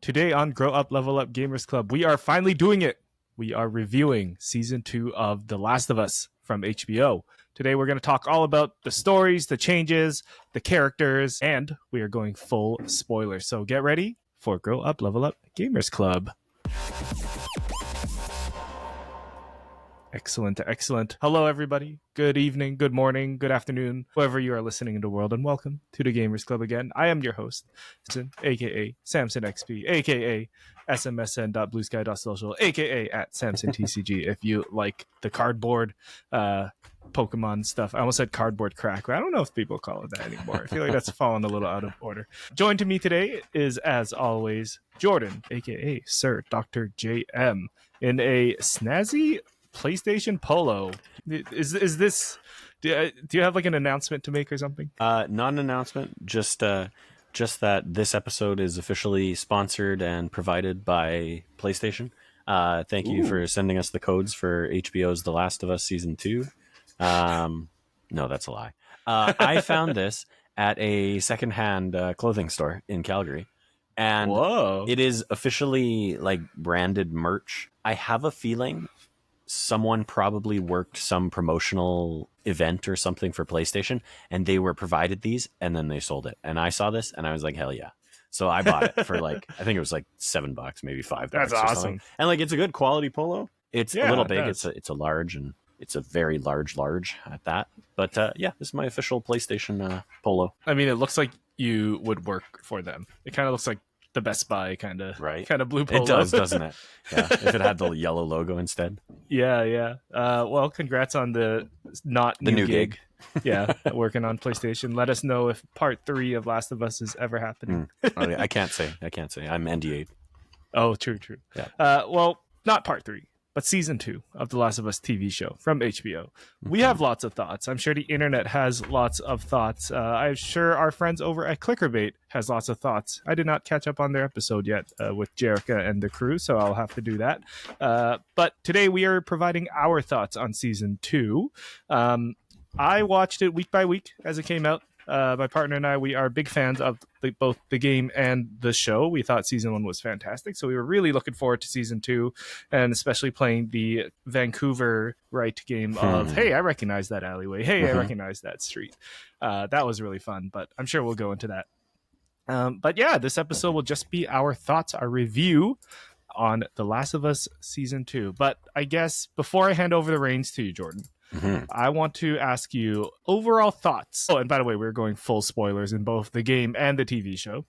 Today on Grow Up Level Up Gamers Club, we are finally doing it. We are reviewing Season 2 of The Last of Us from HBO. Today we're going to talk all about the stories, the changes, the characters, and we are going full spoilers. So get ready for Grow Up Level Up Gamers Club. Excellent. Hello, everybody. Good evening, good morning, good afternoon, wherever you are listening in the world, and welcome to the Gamers Club again. I am your host, aka Samson XP, aka smsn.bluesky.social, aka at SamsonTCG. If you like the cardboard Pokemon stuff, I almost said cardboard crack. I don't know if people call it that anymore. I feel like that's fallen a little out of order. Joined to me today is, as always, Jordan, aka SirDrJM, in a snazzy PlayStation Polo. Is this? Do you have like an announcement to make or something? Not an announcement. Just that this episode is officially sponsored and provided by PlayStation. Thank you for sending us the codes for HBO's The Last of Us Season 2. No, that's a lie. I found this at a secondhand clothing store in Calgary, and it is officially like branded merch. I have a feeling someone probably worked some promotional event or something for PlayStation, and they were provided these, and then they sold it. And I saw this, and I was like, hell yeah. So I bought it for like, I think it was like $7, maybe $5. That's awesome. And like, it's a good quality polo. It's a little big. It's a large, and it's a very large at that. But yeah, this is my official PlayStation polo. I mean, it looks like you would work for them. It kind of looks like the Best Buy kind of blue polo. It does, doesn't it? Yeah. If it had the yellow logo instead. Yeah. Well, congrats on the new gig. Yeah, working on PlayStation. Let us know if part 3 of Last of Us is ever happening. Oh, yeah. I can't say. I'm NDA'd. Oh, true. Yeah. Well, not part 3, but season 2 of The Last of Us TV show from HBO. We have lots of thoughts. I'm sure the internet has lots of thoughts. I'm sure our friends over at Clickerbait has lots of thoughts. I did not catch up on their episode yet with Jerica and the crew, so I'll have to do that. But today we are providing our thoughts on season 2. I watched it week by week as it came out. My partner and I, we are big fans of both the game and the show. We thought season 1 was fantastic, so we were really looking forward to season 2, and especially playing the Vancouver game of, hey, I recognize that alleyway. Hey, I recognize that street. That was really fun, but I'm sure we'll go into that. But yeah, this episode will just be our thoughts, our review on The Last of Us Season 2. But I guess before I hand over the reins to you, Jordan, I want to ask you overall thoughts. Oh, and by the way, we're going full spoilers in both the game and the TV show.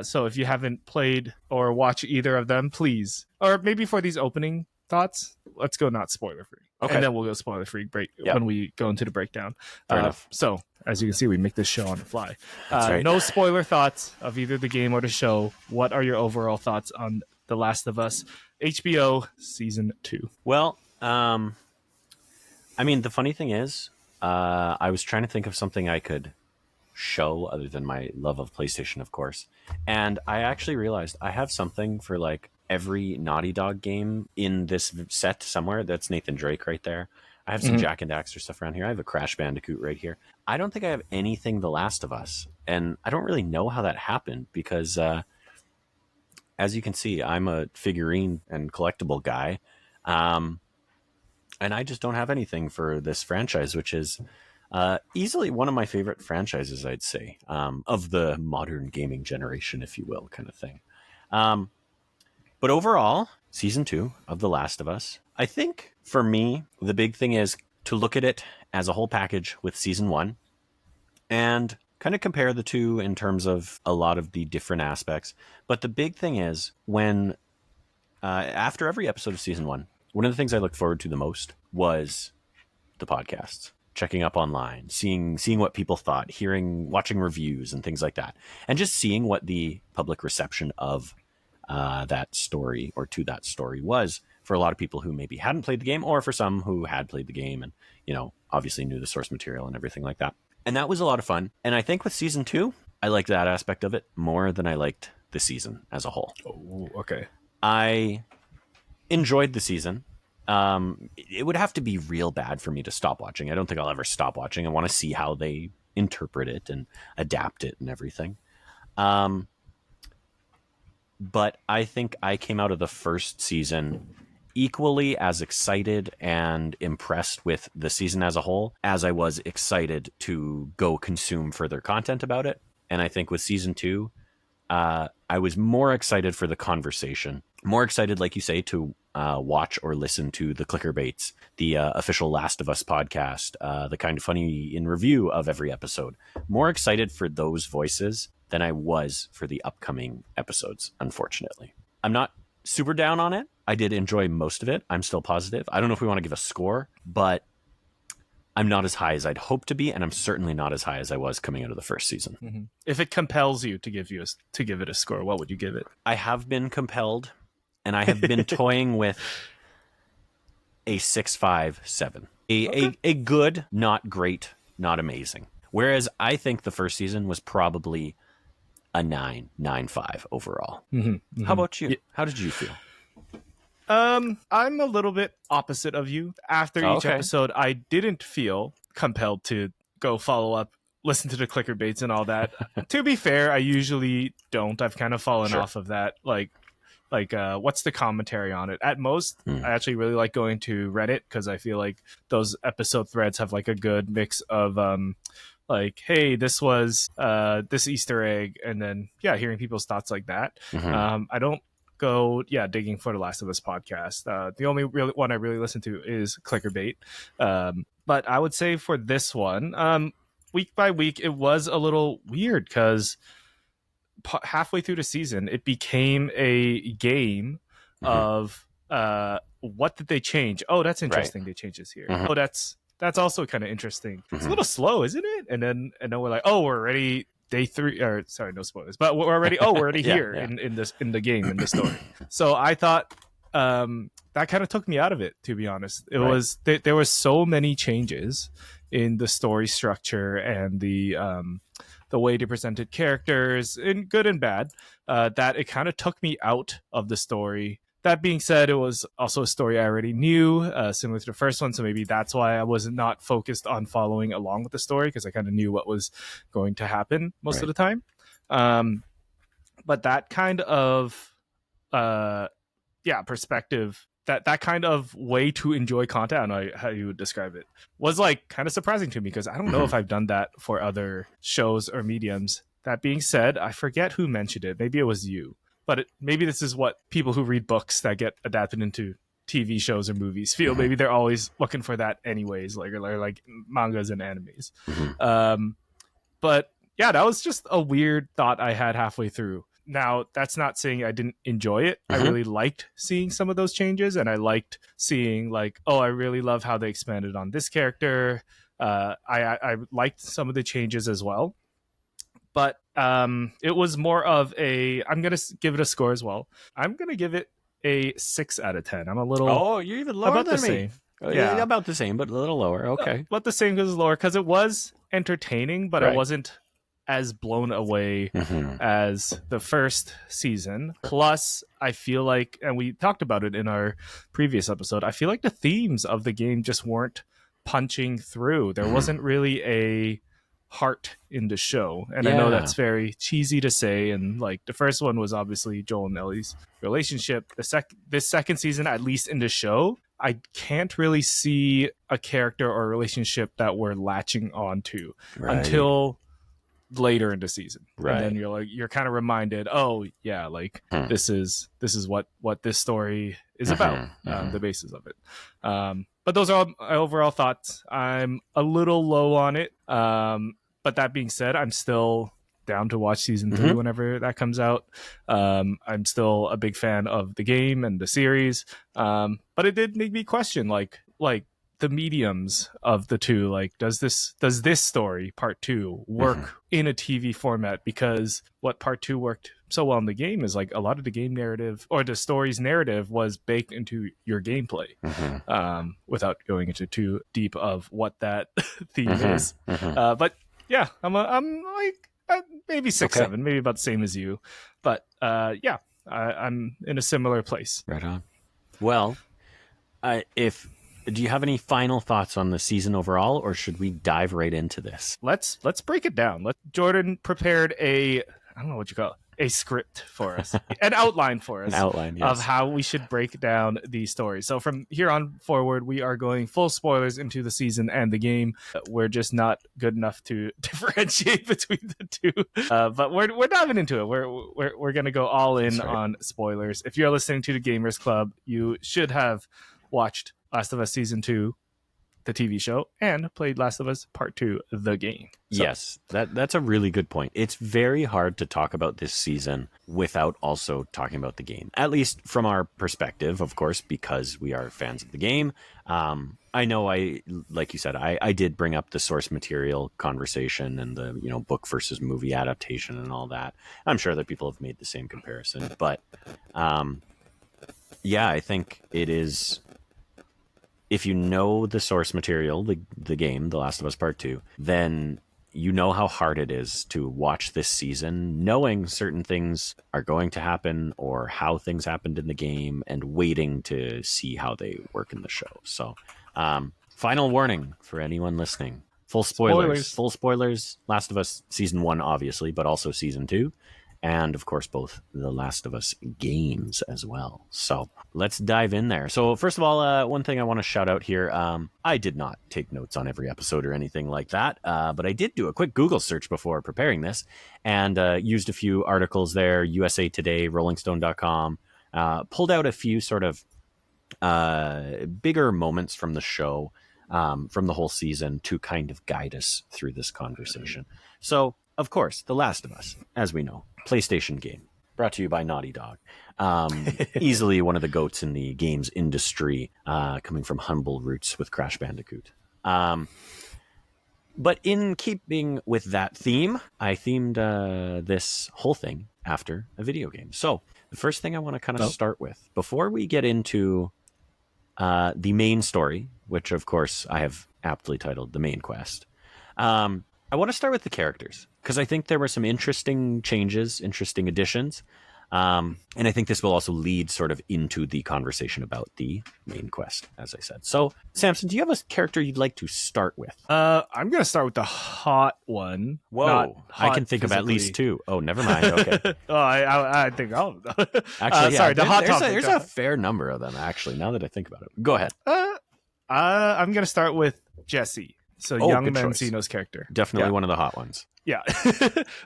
So if you haven't played or watched either of them, please, or maybe for these opening thoughts, let's go not spoiler free. Okay. And then we'll go spoiler free when we go into the breakdown. Fair enough. So as you can see, we make this show on the fly. That's right. No spoiler thoughts of either the game or the show. What are your overall thoughts on The Last of Us HBO Season 2? Well, I mean, the funny thing is, I was trying to think of something I could show other than my love of PlayStation, of course. And I actually realized I have something for like every Naughty Dog game in this set somewhere. That's Nathan Drake right there. I have some Jack and Daxter stuff around here. I have a Crash Bandicoot right here. I don't think I have anything The Last of Us. And I don't really know how that happened because, as you can see, I'm a figurine and collectible guy. And I just don't have anything for this franchise, which is easily one of my favorite franchises, I'd say, of the modern gaming generation, if you will, kind of thing. But overall, Season 2 of The Last of Us, I think for me, the big thing is to look at it as a whole package with Season 1 and kind of compare the two in terms of a lot of the different aspects. But the big thing is when, after every episode of Season 1, one of the things I looked forward to the most was the podcasts, checking up online, seeing what people thought, watching reviews and things like that, and just seeing what the public reception of that story or to that story was for a lot of people who maybe hadn't played the game, or for some who had played the game and, obviously knew the source material and everything like that. And that was a lot of fun. And I think with Season 2, I liked that aspect of it more than I liked the season as a whole. Oh, okay. I enjoyed the season. It would have to be real bad for me to stop watching. I don't think I'll ever stop watching. I want to see how they interpret it and adapt it and everything. but I think I came out of the first season equally as excited and impressed with the season as a whole as I was excited to go consume further content about it. And I think with season 2, I was more excited for the conversation, more excited, like you say, to watch or listen to the Clicker Baits, the official Last of Us podcast, the Kind of Funny in review of every episode. More excited for those voices than I was for the upcoming episodes, unfortunately. I'm not super down on it. I did enjoy most of it. I'm still positive. I don't know if we want to give a score, but I'm not as high as I'd hoped to be, and I'm certainly not as high as I was coming out of the first season. Mm-hmm. If it compels you to give it a score, what would you give it? I have been compelled, and I have been toying with a 6.57. A good, not great, not amazing. Whereas I think the first season was probably a 9.5 overall. Mm-hmm, mm-hmm. How about you? How did you feel? I'm a little bit opposite of you. After each episode, I didn't feel compelled to go follow up, listen to the Clicker Baits and all that. To be fair, I usually don't. I've kind of fallen off of that. Like what's the commentary on it? At most, I actually really like going to Reddit because I feel like those episode threads have like a good mix of like, hey, this was this Easter egg, and then hearing people's thoughts like that. I don't go digging for the Last of Us podcast. The only one I really listen to is Clicker Bait. But I would say for this one, week by week, it was a little weird because halfway through the season, it became a game of what did they change? Oh, that's interesting. They changed this here. Oh, that's also kind of interesting. It's a little slow, isn't it? And then we're like, oh, we're already day 3, or sorry, no spoilers, but we're already here in the game, in the story. So I thought that kind of took me out of it, to be honest. It was there was so many changes in the story structure and the way they presented characters, in good and bad, that it kind of took me out of the story. That being said, it was also a story I already knew, similar to the first one, so maybe that's why I was not focused on following along with the story, because I kind of knew what was going to happen most of the time. But that kind of perspective, that kind of way to enjoy content, I don't know how you would describe it, was like kind of surprising to me, because I don't know if I've done that for other shows or mediums. That being said, I forget who mentioned it. Maybe it was you. But maybe this is what people who read books that get adapted into TV shows or movies feel. Maybe they're always looking for that anyways, like mangas and animes. But yeah, that was just a weird thought I had halfway through. Now, that's not saying I didn't enjoy it. I really liked seeing some of those changes, and I liked seeing like, oh, I really love how they expanded on this character. I liked some of the changes as well. But it was more of I'm going to give it a score as well. I'm going to give it a 6 out of 10. I'm a little... Oh, you're even lower about than the me. same. Yeah, about the same, but a little lower. Okay. But the same because it's lower, because it was entertaining, but it wasn't as blown away as the first season. Plus, I feel like, and we talked about it in our previous episode, I feel like the themes of the game just weren't punching through. There wasn't really a heart in the show, and I know that's very cheesy to say, and like the first one was obviously Joel and Ellie's relationship. This second season, at least in the show, I can't really see a character or a relationship that we're latching onto until later in the season, and then you're kind of reminded, oh yeah, like this is what this story is about, the basis of it. But those are all my overall thoughts. I'm a little low on it, but that being said, I'm still down to watch season 3 whenever that comes out. I'm still a big fan of the game and the series, but it did make me question like the mediums of the two. Like, does this story, part 2, work in a TV format? Because what part 2 worked so well in the game is like a lot of the game narrative, or the story's narrative, was baked into your gameplay, without going into too deep of what that theme is. But yeah, I'm like maybe 6-7, maybe about the same as you. But I'm in a similar place. Right on. Well, do you have any final thoughts on the season overall, or should we dive right into this? Let's break it down. Jordan prepared I don't know what you call it, a script for us, an outline for us, An outline, of yes. how we should break down the story. So from here on forward, we are going full spoilers into the season and the game. We're just not good enough to differentiate between the two, but we're diving into it. We're gonna go all in on spoilers. If you're listening to the Gamers Club, you should have watched Last of Us Season 2, the TV show, and played Last of Us Part 2, the game. So. Yes, that's a really good point. It's very hard to talk about this season without also talking about the game, at least from our perspective, of course, because we are fans of the game. I know like you said, I did bring up the source material conversation and the, book versus movie adaptation and all that. I'm sure that people have made the same comparison, but yeah, I think it is. If you know the source material, the game, The Last of Us Part 2, then you know how hard it is to watch this season knowing certain things are going to happen or how things happened in the game and waiting to see how they work in the show. So, final warning for anyone listening. Full spoilers. Full spoilers. Last of Us Season 1, obviously, but also Season 2. And, of course, both the Last of Us games as well. So let's dive in there. So first of all, one thing I want to shout out here. I did not take notes on every episode or anything like that. But I did do a quick Google search before preparing this and used a few articles there, USA Today, RollingStone.com. Pulled out a few sort of bigger moments from the show, from the whole season to kind of guide us through this conversation. So, of course, The Last of Us, as we know, PlayStation game, brought to you by Naughty Dog. Easily one of the goats in the games industry, coming from humble roots with Crash Bandicoot. But in keeping with that theme, I themed this whole thing after a video game. So the first thing I want to kind of start with, before we get into the main story, which of course I have aptly titled The Main Quest, I want to start with the characters, because I think there were some interesting changes, interesting additions. And I think this will also lead sort of into the conversation about the main quest, as I said. So, Samson, do you have a character you'd like to start with? I'm going to start with the hot one. Whoa, I can think of at least two. Oh, never mind. Okay. I think I'll... Actually, yeah, sorry, the hot topic. There's a fair number of them, actually, now that I think about it. Go ahead. I'm going to start with Jesse. So young Mancino's character. Definitely one of the hot ones. Yeah.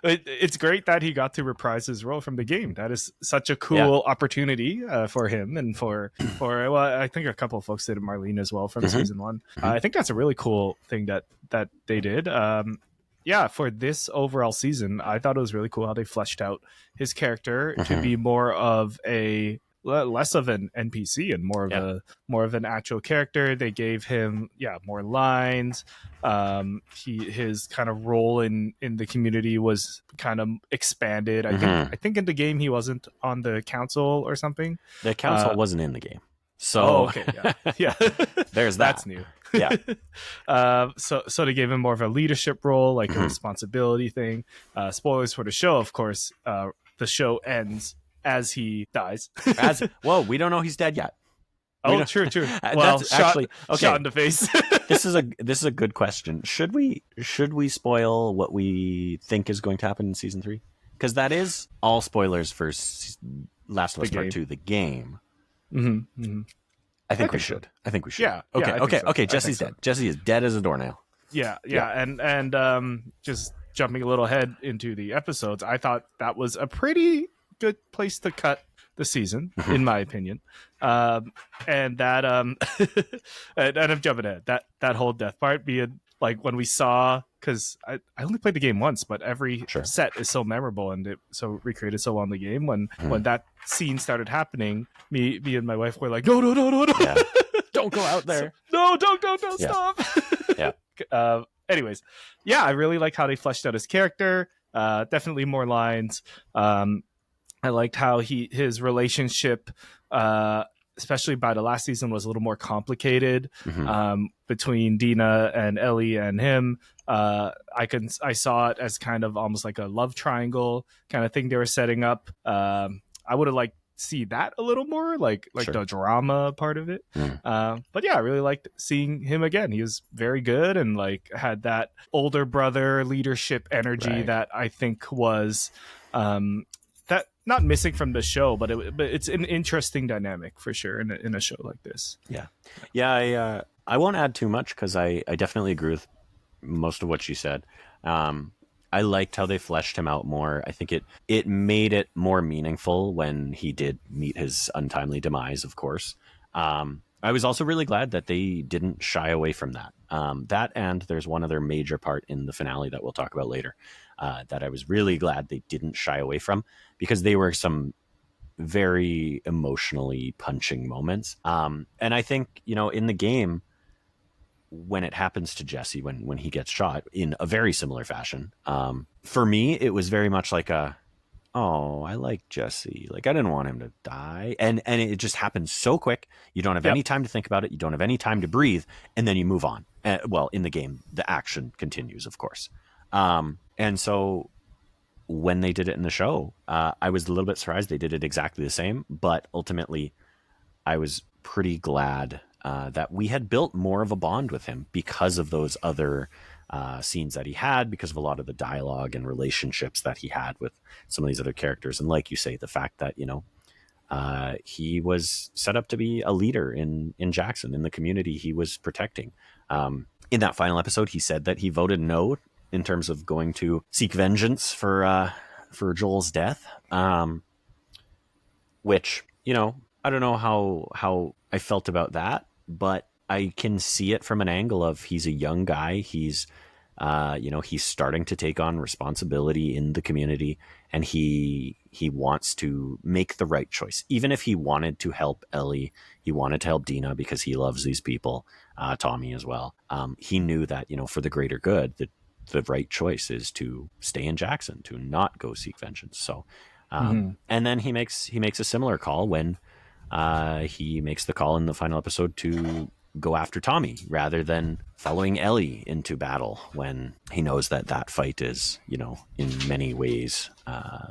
It's great that he got to reprise his role from the game. That is such a cool opportunity for him and for well, I think a couple of folks did, Marlene as well from season 1. I think that's a really cool thing that they did. For this overall season, I thought it was really cool how they fleshed out his character to be more of a less of an NPC and more of an actual character. They gave him more lines. His kind of role in the community was kind of expanded. I think in the game he wasn't on the council or something. The council wasn't in the game. So okay, yeah. There's that's new. Yeah. So they gave him more of a leadership role, like a responsibility thing. Spoilers for the show, of course. The show ends as he dies. Whoa, we don't know he's dead yet. Oh, true. Well, shot in the face. This is a good question. Should we spoil what we think is going to happen in season 3? Because that is all spoilers for Last of Us Part 2, the game. I think we should. Yeah. Okay. Jesse's dead. Jesse is dead as a doornail. Yeah. And just jumping a little ahead into the episodes, I thought that was a pretty good place to cut the season, in my opinion. And that and I'm jumping ahead. That whole death part being like when we saw, because I only played the game once, but every set is so memorable and it so recreated so well in the game. When that scene started happening, me and my wife were like, no. Yeah. Don't go out there. Don't stop. Yeah. Anyways, I really like how they fleshed out his character. Definitely more lines. I liked how his relationship, especially by the last season, was a little more complicated between Dina and Ellie and him. I saw it as kind of almost like a love triangle kind of thing they were setting up. I would have liked to see that a little more, like the drama part of it. But I really liked seeing him again. He was very good and like had that older brother leadership energy that I think was not missing from the show, but it's an interesting dynamic for sure in a show like this. Yeah. I won't add too much because I definitely agree with most of what you said. I liked how they fleshed him out more. I think it made it more meaningful when he did meet his untimely demise, of course. I was also really glad that they didn't shy away from that. That, and there's one other major part in the finale that we'll talk about later that I was really glad they didn't shy away from, because they were some very emotionally punching moments. And I think, in the game, when it happens to Jesse, when he gets shot in a very similar fashion, for me, it was very much like oh, I like Jesse. Like, I didn't want him to die. And it just happens so quick. You don't have any time to think about it. You don't have any time to breathe. And then you move on. Well, in the game, the action continues, of course. And so when they did it in the show, I was a little bit surprised they did it exactly the same. But ultimately, I was pretty glad that we had built more of a bond with him because of those other scenes that he had, because of a lot of the dialogue and relationships that he had with some of these other characters. And like you say, the fact that, he was set up to be a leader in Jackson, in the community he was protecting. In that final episode, he said that he voted no in terms of going to seek vengeance for Joel's death, which, I don't know how I felt about that, but I can see it from an angle of he's a young guy. He's, he's starting to take on responsibility in the community, and he wants to make the right choice. Even if he wanted to help Ellie, he wanted to help Dina because he loves these people, Tommy as well. He knew that, for the greater good, the right choice is to stay in Jackson, to not go seek vengeance. So, and then he makes a similar call when he makes the call in the final episode to go after Tommy rather than following Ellie into battle, when he knows that fight is, in many ways,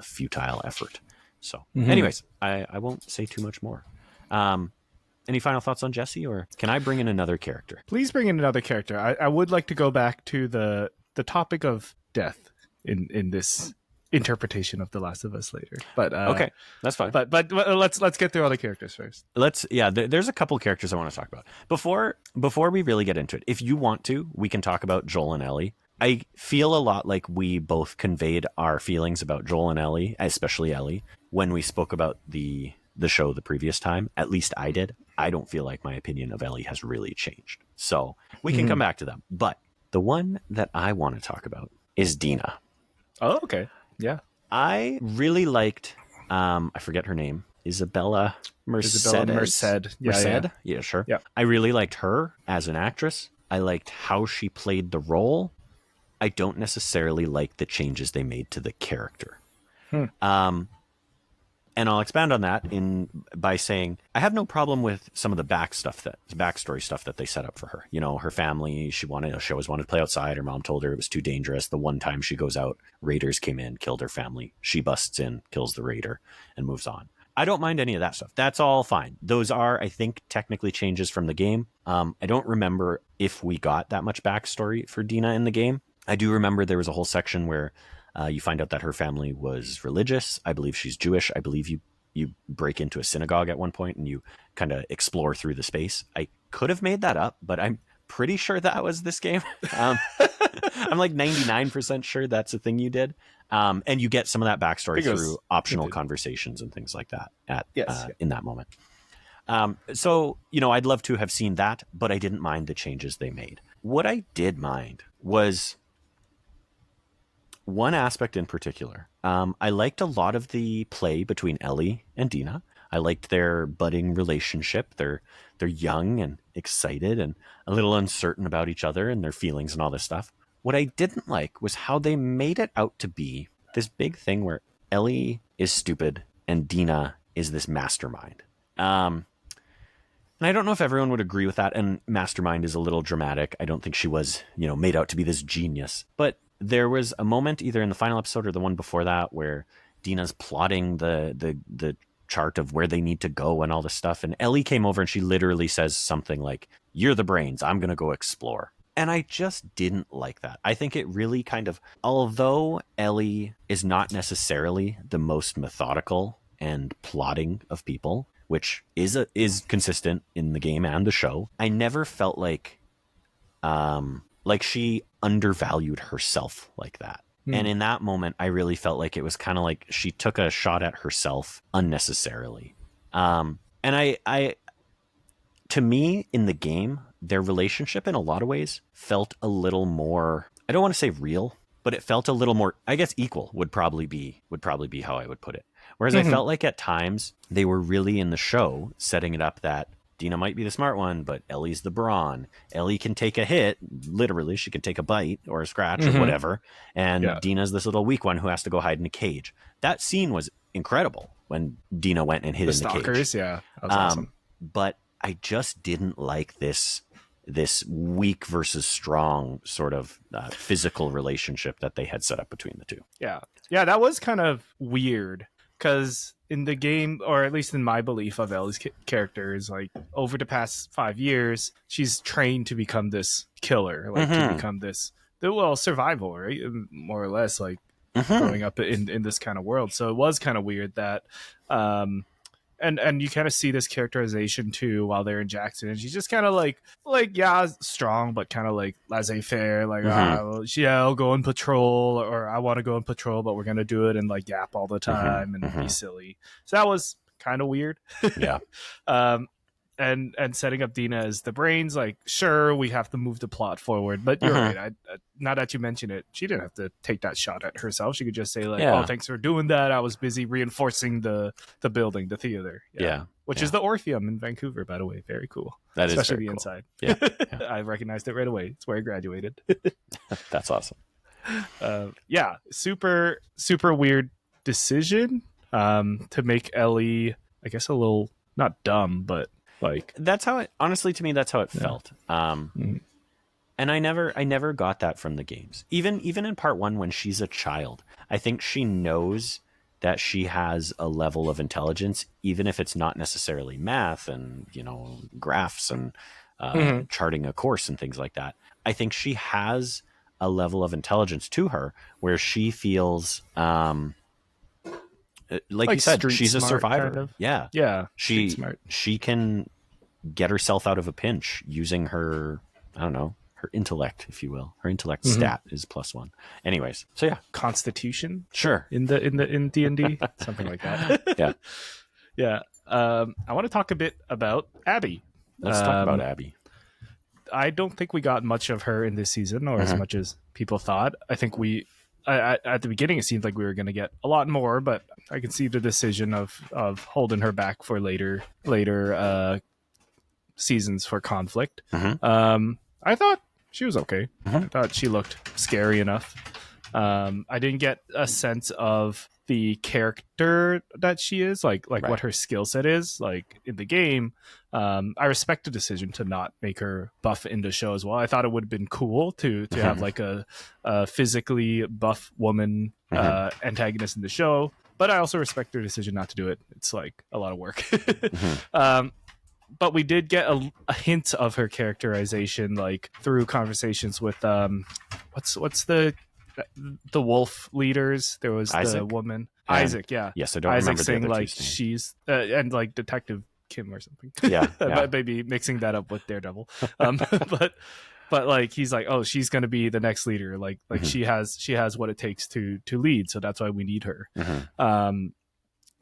futile effort. So anyways, I won't say too much more. Any final thoughts on Jesse, or can I bring in another character? Please bring in another character. I would like to go back to the topic of death in this interpretation of The Last of Us later, but okay, that's fine. But let's get through all the characters first. There's a couple characters I want to talk about before we really get into it. If you want to, we can talk about Joel and Ellie. I feel a lot like we both conveyed our feelings about Joel and Ellie, especially Ellie, when we spoke about the show the previous time. At least I did. I don't feel like my opinion of Ellie has really changed, so we can come back to them. But the one that I want to talk about is Dina. Oh, okay. Yeah. I really liked, I forget her name, Isabella Merced. Yeah, sure. Yeah. I really liked her as an actress. I liked how she played the role. I don't necessarily like the changes they made to the character. And I'll expand on that by saying I have no problem with some of the backstory stuff that they set up for her. Her family, she always wanted to play outside. Her mom told her it was too dangerous. The one time she goes out, raiders came in, killed her family. She busts in, kills the raider, and moves on. I don't mind any of that stuff. That's all fine. Those are, I think, technically changes from the game. I don't remember if we got that much backstory for Dina in the game. I do remember there was a whole section where you find out that her family was religious. I believe she's Jewish. I believe you break into a synagogue at one point and you kind of explore through the space. I could have made that up, but I'm pretty sure that was this game. I'm like 99% sure that's a thing you did. And you get some of that backstory through optional conversations and things like that in that moment. So, I'd love to have seen that, but I didn't mind the changes they made. What I did mind was one aspect in particular. I liked a lot of the play between Ellie and Dina. I liked their budding relationship. They're young and excited and a little uncertain about each other and their feelings and all this stuff. What I didn't like was how they made it out to be this big thing where Ellie is stupid and Dina is this mastermind. And I don't know if everyone would agree with that. And mastermind is a little dramatic. I don't think she was, made out to be this genius. But there was a moment either in the final episode or the one before that where Dina's plotting the chart of where they need to go and all this stuff. And Ellie came over and she literally says something like, "You're the brains. I'm going to go explore." And I just didn't like that. I think it really kind of, although Ellie is not necessarily the most methodical and plotting of people, which is consistent in the game and the show, I never felt like she undervalued herself like that. And in that moment, I really felt like it was kind of like she took a shot at herself unnecessarily. And I, to me, in the game, their relationship in a lot of ways felt a little more, I don't want to say real, but it felt a little more, I guess equal would probably be how I would put it. Whereas I felt like at times they were really in the show setting it up that Dina might be the smart one, but Ellie's the brawn. Ellie can take a hit, literally, she can take a bite or a scratch or whatever, and Dina's this little weak one who has to go hide in a cage. That scene was incredible when Dina went and hid in the cage. Yeah, that was awesome. But I just didn't like this weak versus strong sort of physical relationship that they had set up between the two. Yeah, that was kind of weird because in the game, or at least in my belief of Ellie's character, is like over the past 5 years, she's trained to become this killer, like to become this survival, right? More or less, like growing up in this kind of world. So it was kind of weird that and you kind of see this characterization too while they're in Jackson, and she's just kind of like strong but kind of like laissez-faire, like I'll go and patrol, or I want to go and patrol, but we're gonna do it and like yap all the time and be silly. So that was kind of weird. Yeah. And setting up Dina as the brains, like, sure, we have to move the plot forward, but you're right. Now that you mention it, she didn't have to take that shot at herself. She could just say like, "Oh, thanks for doing that. I was busy reinforcing the building, the theater." Which is the Orpheum in Vancouver, by the way. Very cool. That is especially very the cool. inside. Yeah. I recognized it right away. It's where I graduated. That's awesome. Super super weird decision to make Ellie, I guess, a little not dumb, but like, that's how it, honestly, to me, that's how it felt. And I never got that from the games. Even in part 1, when she's a child, I think she knows that she has a level of intelligence, even if it's not necessarily math and, graphs and charting a course and things like that. I think she has a level of intelligence to her where she feels, like you said, she's a survivor. Kind of. Yeah. She can get herself out of a pinch using her, I don't know, her intellect, if you will. Her intellect stat is +1. Anyways, so yeah. Constitution? Sure. In D&D? Something like that. Yeah. I want to talk a bit about Abby. Let's talk about Abby. I don't think we got much of her in this season, or as much as people thought. I think at the beginning, it seemed like we were going to get a lot more, but I can see the decision of holding her back for later seasons for conflict. I thought she was okay. I thought she looked scary enough. I didn't get a sense of the character that she is, like what her skill set is, like in the game. I respect the decision to not make her buff in the show as well. I thought it would have been cool to have like a physically buff woman antagonist in the show, but I also respect their decision not to do it. It's like a lot of work. But we did get a hint of her characterization, like through conversations with what's the wolf leaders. There was Isaac? The woman Isaac. Yes, I don't Isaac remember saying the other like two's name. she's and like Detective Kim or something. Yeah. Maybe mixing that up with Daredevil. But like he's like, oh, she's gonna be the next leader. Like she has what it takes to lead. So that's why we need her.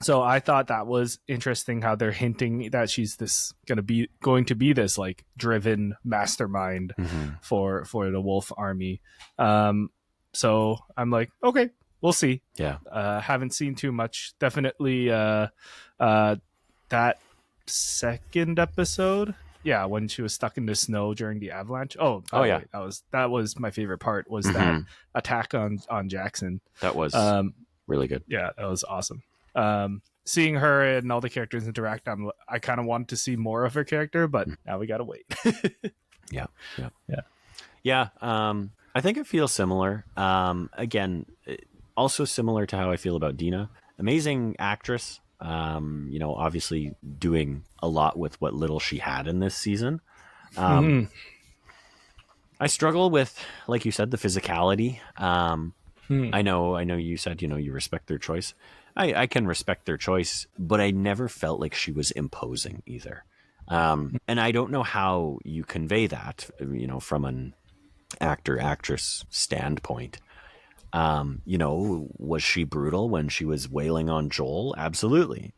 So I thought that was interesting how they're hinting that she's going to be this like driven mastermind for the Wolf Army. So I'm like, okay, we'll see. Yeah. Haven't seen too much. Definitely that second episode. Yeah, when she was stuck in the snow during the avalanche. Oh yeah. That was my favorite part, was that attack on Jackson. That was really good. Yeah, that was awesome. Seeing her and all the characters interact, I kind of wanted to see more of her character, but now we gotta wait. Yeah. I think it feels similar. Again, also similar to how I feel about Dina. Amazing actress. Obviously doing a lot with what little she had in this season. I struggle with, like you said, the physicality. Hmm. I know you said, you respect their choice. I can respect their choice, but I never felt like she was imposing either. And I don't know how you convey that, from an actor actress standpoint. Was she brutal when she was wailing on Joel? Absolutely.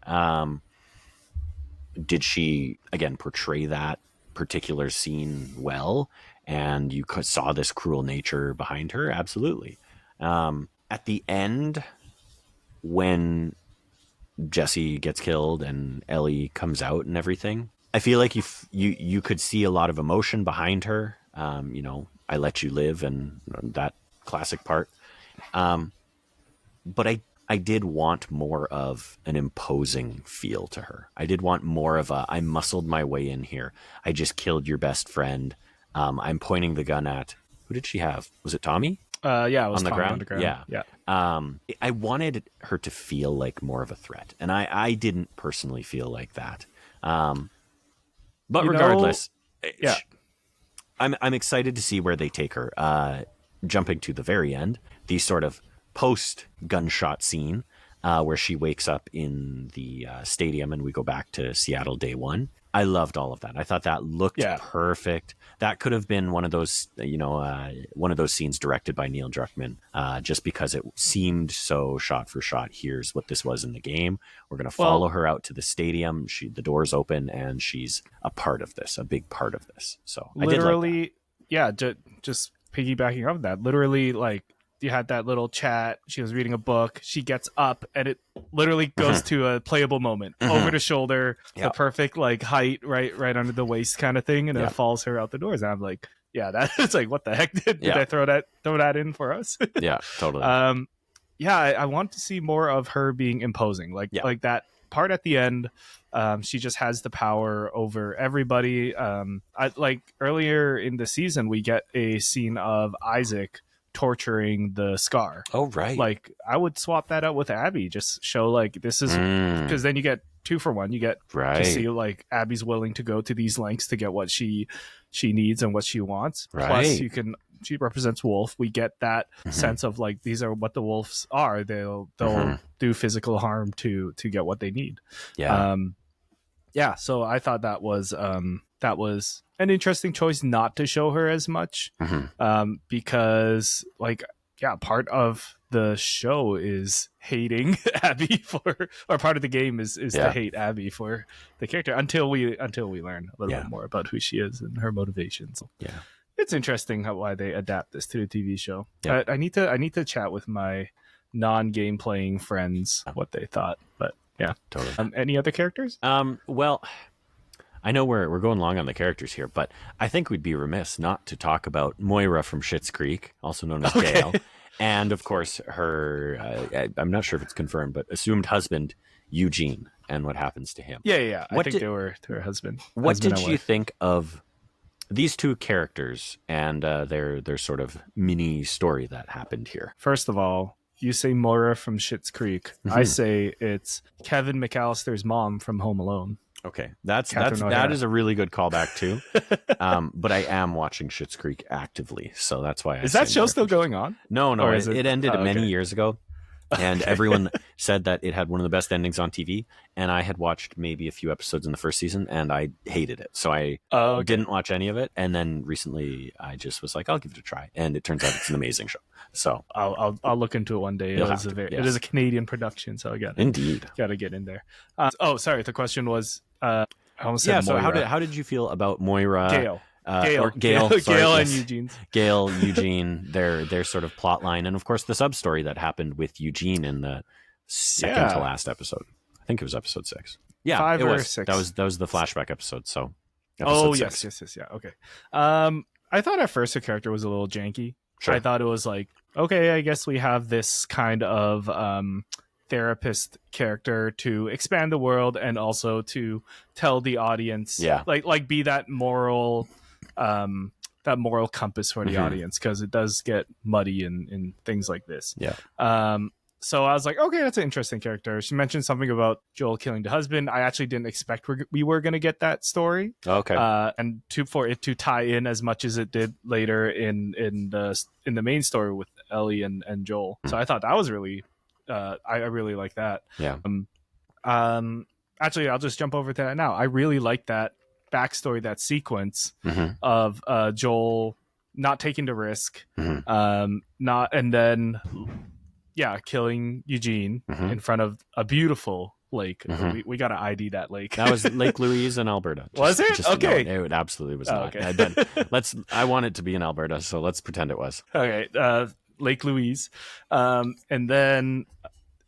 Did she, again, portray that particular scene well? And you saw this cruel nature behind her? Absolutely. At the end, when Jesse gets killed and Ellie comes out and everything, I feel like you could see a lot of emotion behind her. I let you live, and that classic part. But I did want more of an imposing feel to her. I did want more of I muscled my way in here. I just killed your best friend. I'm pointing the gun at, who did she have? Was it Tommy? Yeah, it was On the Tommy ground? on the ground. Yeah. Yeah. I wanted her to feel like more of a threat, and I didn't personally feel like that. But regardless, yeah. I'm excited to see where they take her. Jumping to the very end, the sort of post gunshot scene where she wakes up in the stadium and we go back to Seattle day one. I loved all of that. I thought that looked perfect. That could have been one of those, one of those scenes directed by Neil Druckmann, just because it seemed so shot for shot. Here's what this was in the game. We're going to follow her out to the stadium. The doors open and she's a part of this, a big part of this. So literally, I did like that. Yeah, just piggybacking off that, literally, like, you had that little chat. She was reading a book. She gets up, and it literally goes to a playable moment over the shoulder, the perfect like height, right under the waist kind of thing, and then it falls her out the doors. And I'm like, yeah, that's like, what the heck did I throw that in for us? Yeah, totally. I want to see more of her being imposing, like that part at the end. She just has the power over everybody. Like earlier in the season, we get a scene of Isaac torturing the Scar. Oh, right. Like, I would swap that out with Abby. Just show like this is, because then you get 2 for 1. You get to see like Abby's willing to go to these lengths to get what she needs and what she wants. Right. Plus, she represents Wolf. We get that sense of like, these are what the wolves are. They'll do physical harm to get what they need. Yeah. So I thought that was an interesting choice not to show her as much, because like, part of the show is hating Abby or part of the game is to hate Abby for the character until we learn a little bit more about who she is and her motivations. It's interesting why they adapt this to the TV show. I need to chat with my non-game playing friends what they thought, but yeah, totally. Any other characters? Well, I know we're going long on the characters here, but I think we'd be remiss not to talk about Moira from Schitt's Creek, also known as Gail, and of course her. I'm not sure if it's confirmed, but assumed husband Eugene, and what happens to him. Yeah. I think they were her husband. What did you think of these two characters and their sort of mini story that happened here? First of all, you say Moira from Schitt's Creek. I say it's Kevin McAllister's mom from Home Alone. Okay, that is a really good callback too. But I am watching Schitt's Creek actively, so that's why. Is that show still going on? No, it ended many years ago, and everyone said that it had one of the best endings on TV. And I had watched maybe a few episodes in the first season, and I hated it, so I didn't watch any of it. And then recently, I just was like, I'll give it a try, and it turns out it's an amazing show. So I'll look into it one day. It is a Canadian production, so I got to get in there. Sorry, the question was. I almost said Moira. So how did you feel about Moira? Gail. Gail And Eugene. Gail, Eugene, their sort of plot line, and of course the sub story that happened with Eugene in the second to last episode. I think it was episode 6. Yeah, 5 or 6. That was the flashback episode. So. Yes. Yeah. Okay. I thought at first the character was a little janky. Sure. I thought it was like, okay, I guess we have this kind of therapist character to expand the world and also to tell the audience, like be that moral compass for the audience, because it does get muddy in things like this. So I was like, okay, that's an interesting character. She mentioned something about Joel killing the husband. I actually didn't expect we were going to get that story. Okay. And for it to tie in as much as it did later in the main story with Ellie and Joel. So I thought that was really, I really like that. Yeah. Actually, I'll just jump over to that now. I really like that backstory, that sequence of Joel not taking the risk, killing Eugene in front of a beautiful lake. We got to ID that lake. That was Lake Louise in Alberta. Was it? Okay. No, it absolutely was not. Okay. I want it to be in Alberta, so let's pretend it was. Okay. Lake Louise. And then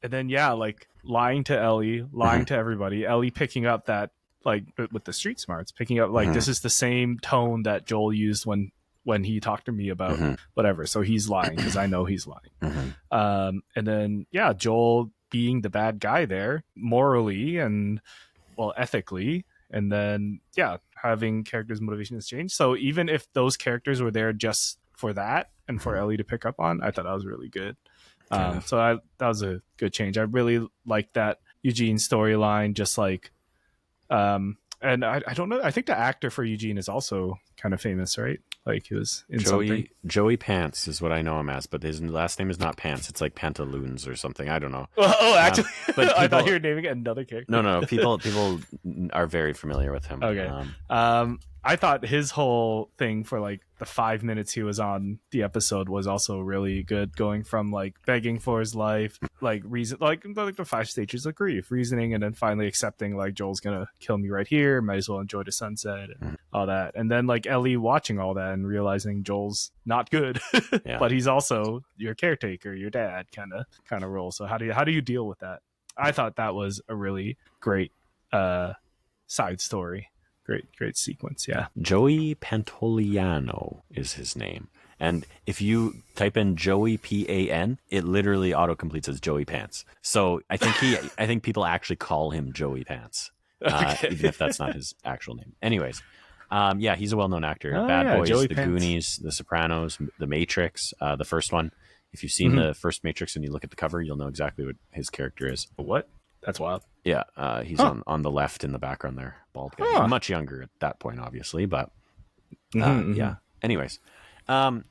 like lying to Ellie, lying to everybody, Ellie picking up that, like, with the street smarts, picking up, like, this is the same tone that Joel used when he talked to me about whatever. So he's lying because I know he's lying. And then, Joel being the bad guy there, morally and, well, ethically. And then, having characters' motivations change. So even if those characters were there just for that and for Ellie to pick up on, I thought that was really good. That was a good change. I really liked that Eugene storyline, just like, and I don't know. I think the actor for Eugene is also kind of famous, right? Like he was in something. Joey Pants is what I know him as, but his last name is not Pants. It's like Pantaloons or something. I don't know. Actually, but I thought you were naming another character. No. People are very familiar with him. Okay. I thought his whole thing for like the 5 minutes he was on the episode was also really good, going from like begging for his life, like reason, like the 5 stages of grief, reasoning, and then finally accepting like Joel's gonna kill me right here, might as well enjoy the sunset and all that, and then like Ellie watching all that and realizing Joel's not good, but he's also your caretaker, your dad kind of role. So how do you deal with that? I thought that was a really great side story. Great sequence, yeah. Joey Pantoliano is his name. And if you type in Joey Pan, it literally autocompletes as Joey Pants. So I think people actually call him Joey Pants, even if that's not his actual name. Anyways, he's a well-known actor. Bad Boys, Joey The Pants. Goonies, The Sopranos, The Matrix, the first one. If you've seen the first Matrix and you look at the cover, you'll know exactly what his character is. What? That's wild. Yeah, he's on the left in the background there, bald guy. Much younger at that point, obviously, but yeah. Anyways, you're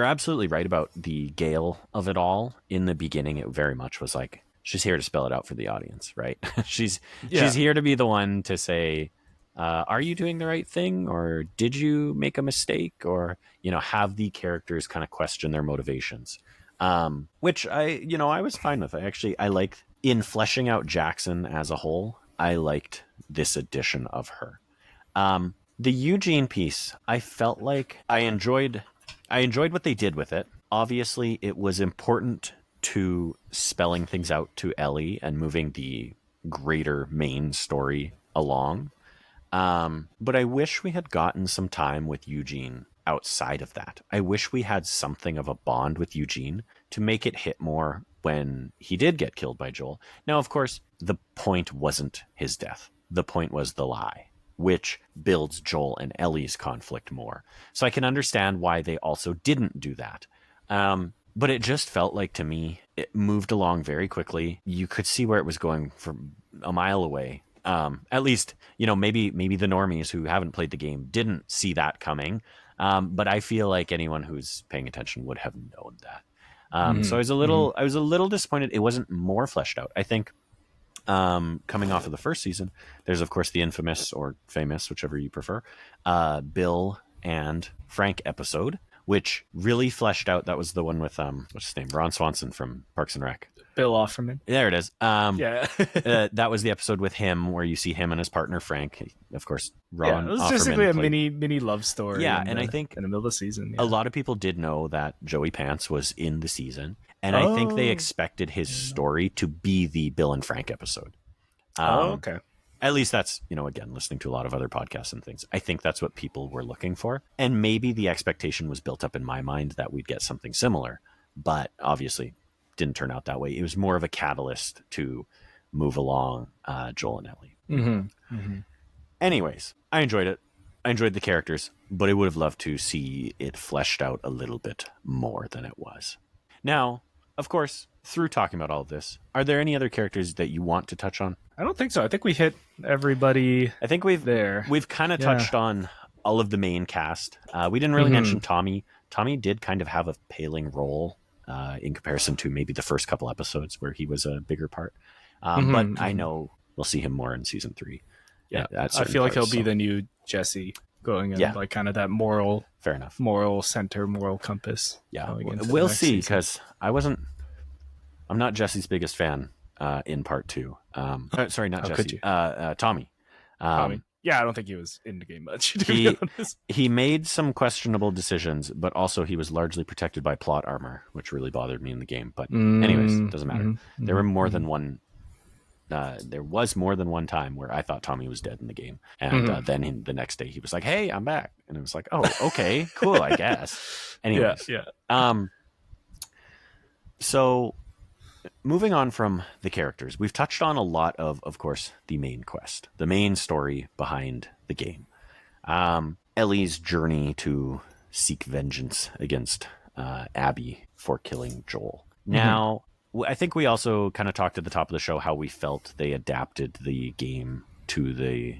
absolutely right about the Gail of it all. In the beginning, it very much was like she's here to spell it out for the audience, right? She's here to be the one to say, are you doing the right thing, or did you make a mistake, or have the characters kind of question their motivations. Which I was fine with. I liked, in fleshing out Jackson as a whole, I liked this edition of her. The Eugene piece, I felt like I enjoyed what they did with it. Obviously, it was important to spelling things out to Ellie and moving the greater main story along. But I wish we had gotten some time with Eugene outside of that. I wish we had something of a bond with Eugene to make it hit more when he did get killed by Joel. Now, of course, the point wasn't his death. The point was the lie, which builds Joel and Ellie's conflict more. So I can understand why they also didn't do that. But it just felt like, to me, it moved along very quickly. You could see where it was going from a mile away. At least, maybe the normies who haven't played the game didn't see that coming. But I feel like anyone who's paying attention would have known that. So I was a little disappointed it wasn't more fleshed out. I think coming off of the first season, there's of course the infamous or famous, whichever you prefer, Bill and Frank episode, which really fleshed out. That was the one with what's his name, Ron Swanson from Parks and Rec. Bill Offerman. There it is. That was the episode with him where you see him and his partner Frank. Of course, Ron. It was Offerman basically a played... mini love story. Yeah, and I think in the middle of the season, a lot of people did know that Joey Pants was in the season, and I think they expected his story to be the Bill and Frank episode. Okay. At least that's, again, listening to a lot of other podcasts and things. I think that's what people were looking for, and maybe the expectation was built up in my mind that we'd get something similar, but obviously didn't turn out that way. It was more of a catalyst to move along Joel and Ellie. Anyways, I enjoyed it. I enjoyed the characters. but I would have loved to see it fleshed out a little bit more than it was. Now, of course, through talking about all of this, are there any other characters that you want to touch on? I don't think so. I think we hit everybody. I think we've kind of touched on all of the main cast. We didn't really mention Tommy. Tommy did kind of have a paling role in comparison to maybe the first couple episodes where he was a bigger part. But I know we'll see him more in season 3. Yeah, I feel like he'll be the new Jesse, going in like kind of that moral, fair enough, moral center, moral compass. Yeah, we'll see, because I'm not Jesse's biggest fan in part 2. Sorry, not Jesse. Tommy. Tommy. Yeah, I don't think he was in the game much, to be honest. He made some questionable decisions, but also he was largely protected by plot armor, which really bothered me in the game. But anyways, it doesn't matter. There were more than one. There was more than one time where I thought Tommy was dead in the game, and then the next day he was like, "Hey, I'm back," and it was like, "Oh, okay, cool, I guess." Anyways, So, moving on from the characters, we've touched on a lot of course, the main quest, the main story behind the game. Ellie's journey to seek vengeance against Abby for killing Joel. Now, I think we also kind of talked at the top of the show how we felt they adapted the game to the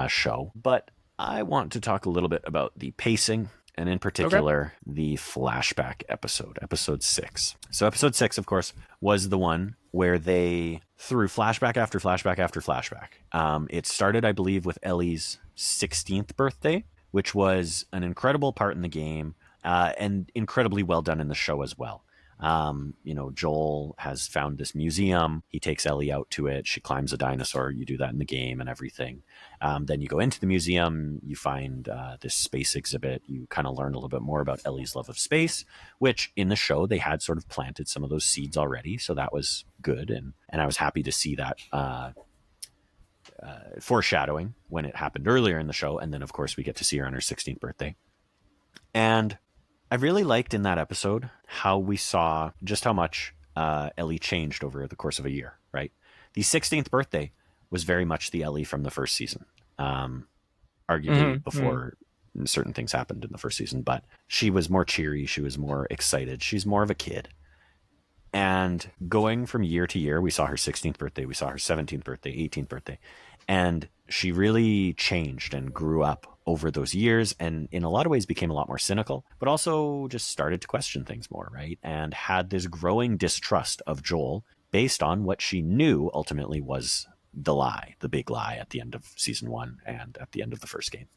show. But I want to talk a little bit about the pacing, and in particular, the flashback episode, episode 6. So episode 6, of course, was the one where they threw flashback after flashback after flashback. It started, I believe, with Ellie's 16th birthday, which was an incredible part in the game and incredibly well done in the show as well. Joel has found this museum. He takes Ellie out to it. She climbs a dinosaur. You do that in the game and everything. Then you go into the museum. You find this space exhibit. You kind of learn a little bit more about Ellie's love of space, which in the show they had sort of planted some of those seeds already. So that was good. And I was happy to see that foreshadowing when it happened earlier in the show. And then, of course, we get to see her on her 16th birthday. And I really liked in that episode how we saw just how much Ellie changed over the course of a year, right? The 16th birthday was very much the Ellie from the first season, arguably before certain things happened in the first season, but she was more cheery. She was more excited. She's more of a kid. And going from year to year, we saw her 16th birthday, we saw her 17th birthday, 18th birthday, and she really changed and grew up over those years, and in a lot of ways became a lot more cynical, but also just started to question things more, right? And had this growing distrust of Joel based on what she knew ultimately was the lie, the big lie at the end of season 1 and at the end of the first game.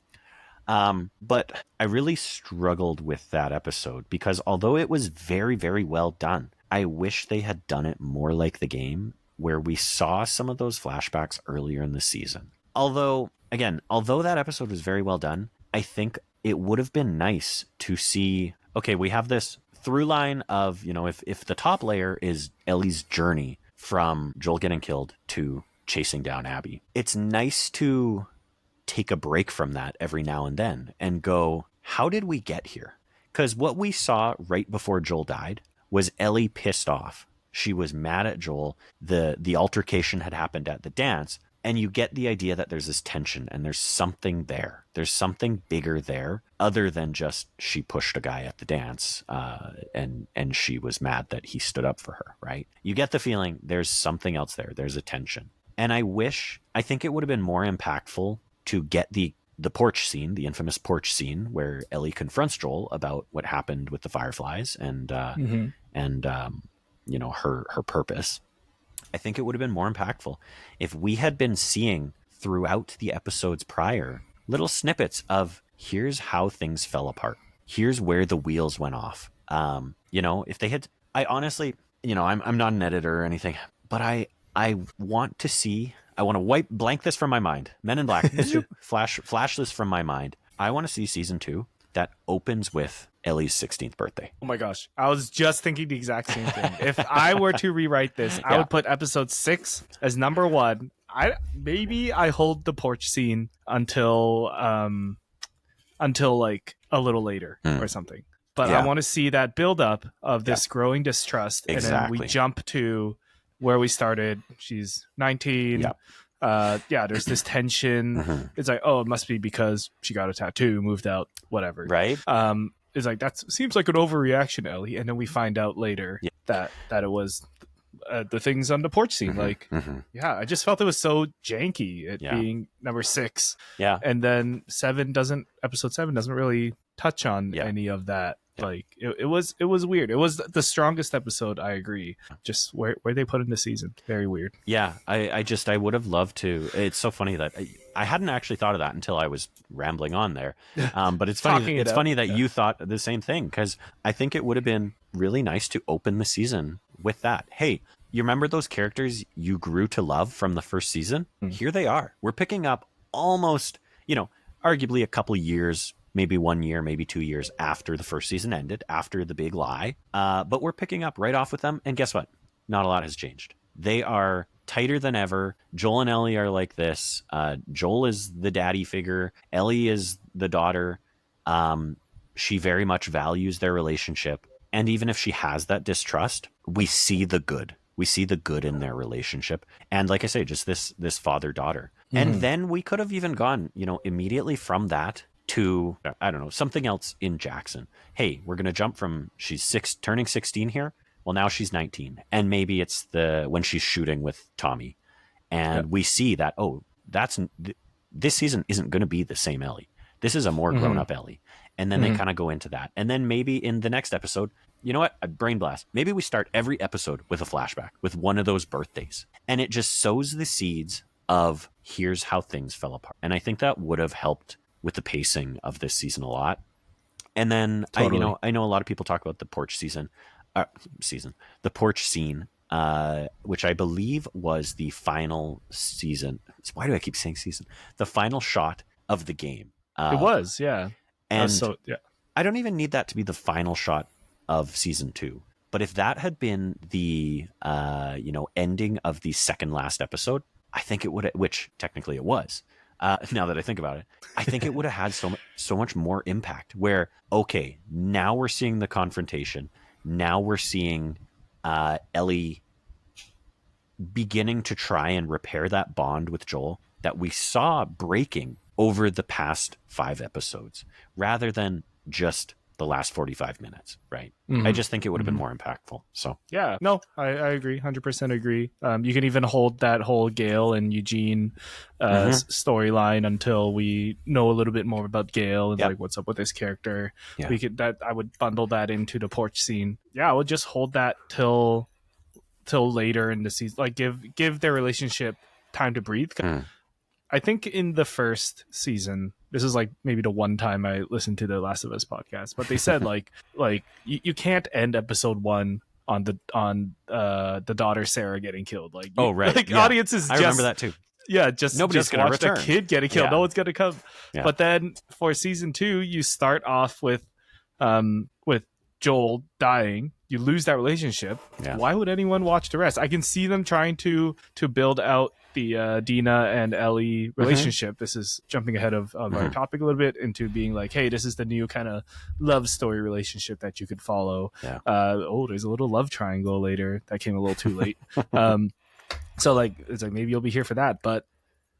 But I really struggled with that episode because although it was very, very well done, I wish they had done it more like the game, where we saw some of those flashbacks earlier in the season. Although that episode was very well done, I think it would have been nice to see, okay, we have this through line of, if the top layer is Ellie's journey from Joel getting killed to chasing down Abby, it's nice to take a break from that every now and then and go, how did we get here? Because what we saw right before Joel died was Ellie pissed off. She was mad at Joel. The altercation had happened at the dance. And you get the idea that there's this tension and there's something there. There's something bigger there other than just she pushed a guy at the dance and she was mad that he stood up for her, right? You get the feeling there's something else there. There's a tension. And I think it would have been more impactful to get the porch scene, the infamous porch scene where Ellie confronts Joel about what happened with the Fireflies and her purpose. I think it would have been more impactful if we had been seeing throughout the episodes prior little snippets of here's how things fell apart. Here's where the wheels went off. If they had, I honestly, I'm not an editor or anything, but I want to see, I want to blank this from my mind. Men in Black, flash this from my mind. I want to see season 2 that opens with Ellie's 16th birthday. Oh my gosh. I was just thinking the exact same thing. If I were to rewrite this, I would put episode 6 as number 1. I hold the porch scene until like a little later or something. But I want to see that build up of this growing distrust. Exactly. And then we jump to where we started. She's 19. yeah, there's this tension. It's like, oh, it must be because she got a tattoo, moved out, whatever. Right. It's like, that seems like an overreaction, Ellie. And then we find out later that it was the things on the porch scene. Like, yeah, I just felt it was so janky, it being number 6. Yeah. And then episode 7 doesn't really touch on any of that. Like it was weird. It was the strongest episode, I agree. Just where they put in the season, very weird. Yeah, I would have loved to. It's so funny that I hadn't actually thought of that until I was rambling on there. But it's funny. It's funny that you thought the same thing, because I think it would have been really nice to open the season with that. Hey, you remember those characters you grew to love from the first season? Here they are. We're picking up almost, arguably a couple years, maybe 1 year, maybe 2 years after the first season ended, after the big lie. But we're picking up right off with them. And guess what? Not a lot has changed. They are tighter than ever. Joel and Ellie are like this. Joel is the daddy figure. Ellie is the daughter. She very much values their relationship. And even if she has that distrust, we see the good. We see the good in their relationship. And like I say, just this father-daughter. And then we could have even gone, immediately from that to, I don't know, something else in Jackson. Hey, we're going to jump from she's turning 16 here. Well, now she's 19. And maybe it's when she's shooting with Tommy. And we see that, this season isn't going to be the same Ellie. This is a more grown-up Ellie. And then they kind of go into that. And then maybe in the next episode, you know what? A brain blast. Maybe we start every episode with a flashback, with one of those birthdays. And it just sows the seeds of here's how things fell apart. And I think that would have helped with the pacing of this season a lot. And then Totally. I know a lot of people talk about the porch the porch scene, which I believe was the final season. Why do I keep saying season? The final shot of the game. It was, yeah. And yeah. I don't even need that to be the final shot of season 2. But if that had been the ending of the second last episode, I think it would, which technically it was. Now that I think about it, I think it would have had so much more impact. Where, okay, now we're seeing the confrontation. Now we're seeing Ellie beginning to try and repair that bond with Joel that we saw breaking over the past 5 episodes, rather than just the last 45 minutes, right? I just think it would have been more impactful. So yeah, no, I agree, 100% agree. You can even hold that whole Gail and Eugene storyline until we know a little bit more about Gail and like what's up with this character. I would bundle that into the porch scene. Yeah, I would just hold that till later in the season, like give their relationship time to breathe. I think in the first season, this is like maybe the one time I listened to the Last of Us podcast, but they said like you can't end episode 1 on the daughter Sarah getting killed. Like, like audiences. I remember that too. Yeah, nobody's going to watch the kid getting killed. No one's going to come. Yeah. But then for season 2, you start off with Joel dying. You lose that relationship. Yeah. Why would anyone watch the rest? I can see them trying to build out the Dina and Ellie relationship. This is jumping ahead of our topic a little bit into being like, hey, this is the new kind of love story relationship that you could follow. Yeah. There's a little love triangle later that came a little too late. So like, it's like maybe you'll be here for that, but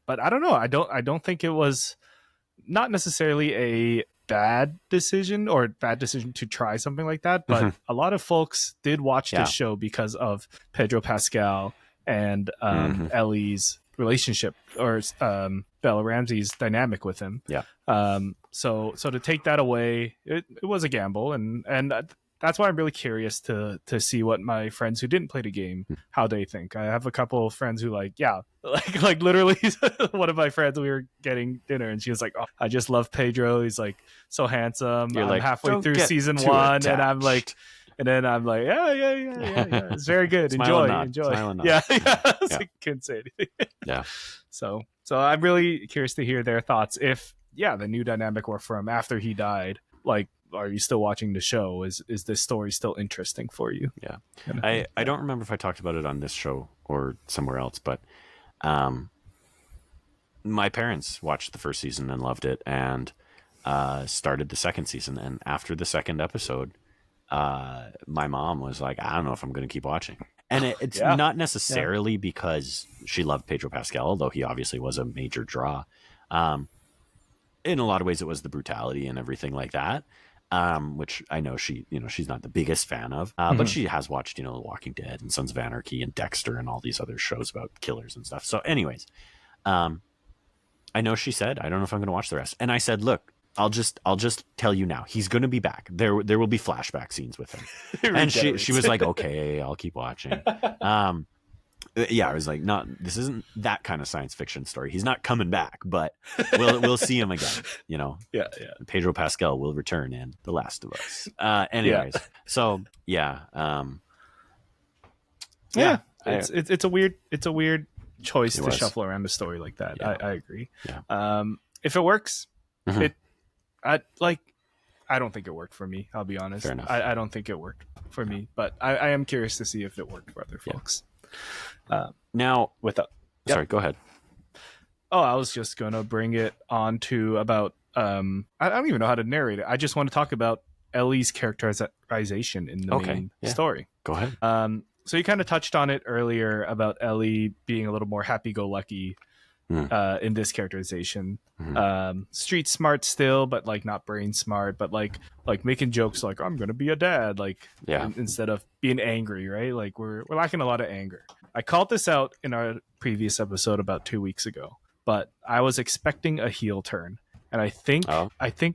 I don't know. I don't think it was not necessarily a bad decision to try something like that, but a lot of folks did watch this show because of Pedro Pascal and Ellie's relationship, or Bella Ramsey's dynamic with him. So to take that away, it was a gamble, and that's why I'm really curious to see what my friends who didn't play the game, how they think. I have a couple of friends who like literally one of my friends, we were getting dinner and she was like, oh, I just love Pedro. He's like so handsome. You're I'm like, halfway through season 1 and I'm like, yeah. It's very good. Enjoy. Yeah. I couldn't say anything. Yeah. So I'm really curious to hear their thoughts. If the new dynamic were from after he died, like, are you still watching the show? Is this story still interesting for you? Yeah. I don't remember if I talked about it on this show or somewhere else, but my parents watched the first season and loved it, and started the second season. And after the second episode, my mom was like, I don't know if I'm going to keep watching. And it's Yeah. not necessarily because she loved Pedro Pascal, although he obviously was a major draw. In a lot of ways, it was the brutality and everything like that, which I know she's not the biggest fan of, but she has watched, The Walking Dead and Sons of Anarchy and Dexter and all these other shows about killers and stuff. So anyways, I know she said, I don't know if I'm going to watch the rest. And I said, look, I'll just tell you now, he's going to be back. There will be flashback scenes with him. And she was like, okay, I'll keep watching. Yeah, I was like, this isn't that kind of science fiction story. He's not coming back, but we'll see him again. Yeah. Pedro Pascal will return in The Last of Us. Anyways, so yeah, it's a weird choice to shuffle around a story like that. Yeah. I agree. Yeah. If it works, I don't think it worked for me. I'll be honest. Fair enough. I don't think it worked for me, but I am curious to see if it worked for other folks. Now, sorry, go ahead. Oh, I was just gonna bring it on to about I don't even know how to narrate it. I just want to talk about Ellie's characterization in the main story. Go ahead. So you kind of touched on it earlier about Ellie being a little more happy-go-lucky in this characterization. Street smart still, but like not brain smart, but like making jokes like I'm gonna be a dad, instead of being angry, right? Like we're lacking a lot of anger. I called this out in our previous episode about 2 weeks ago, but I was expecting a heel turn. And I think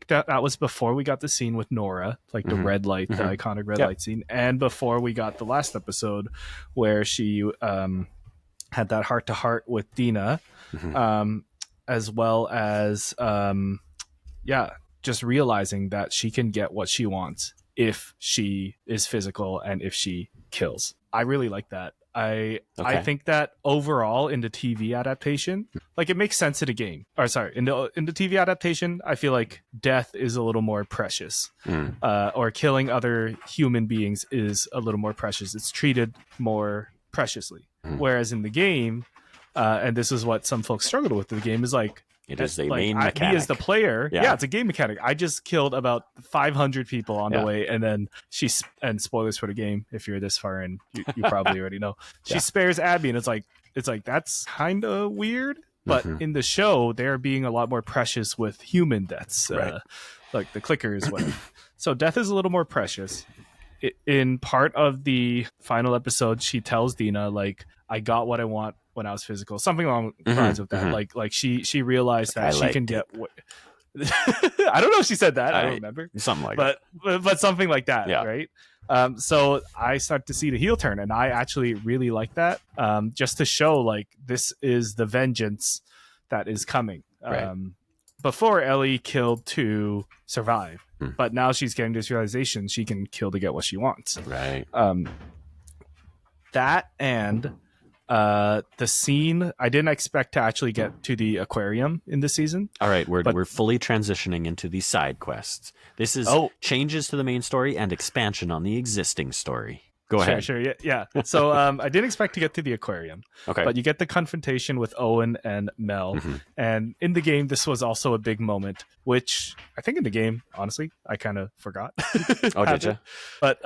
that was before we got the scene with Nora, like the red light, the iconic red light scene, and before we got the last episode where she had that heart-to-heart with Dina, as well as just realizing that she can get what she wants if she is physical and if she kills. I really like that. I think that overall in the TV adaptation, like it makes sense in the game. Or sorry, in the TV adaptation, I feel like death is a little more precious, or killing other human beings is a little more precious. It's treated more preciously. Whereas in the game, and this is what some folks struggle with the game, is like it is a main mechanic. Me as the player, it's a game mechanic. I just killed about 500 people on the way, and then and spoilers for the game, if you're this far in, you probably already know. She spares Abby, and it's like that's kind of weird. But in the show, they're being a lot more precious with human deaths, like the clickers. So death is a little more precious. In part of the final episode, she tells Dina, like, I got what I want when I was physical, something along the lines of that. Like she realized that she can get what I don't know if she said that. I don't remember. Something like that. But something like that, right? So I start to see the heel turn, and I actually really like that. Just to show like this is the vengeance that is coming. Before Ellie killed to survive, but now she's getting this realization she can kill to get what she wants. Right. That and the scene, I didn't expect to actually get to the aquarium in this season. All right, we're fully transitioning into the side quests. This is changes to the main story and expansion on the existing story. Go ahead. Sure, yeah. So I didn't expect to get to the aquarium. Okay. But you get the confrontation with Owen and Mel. And in the game, this was also a big moment, which I think in the game, honestly, I kind of forgot. Oh, did you? But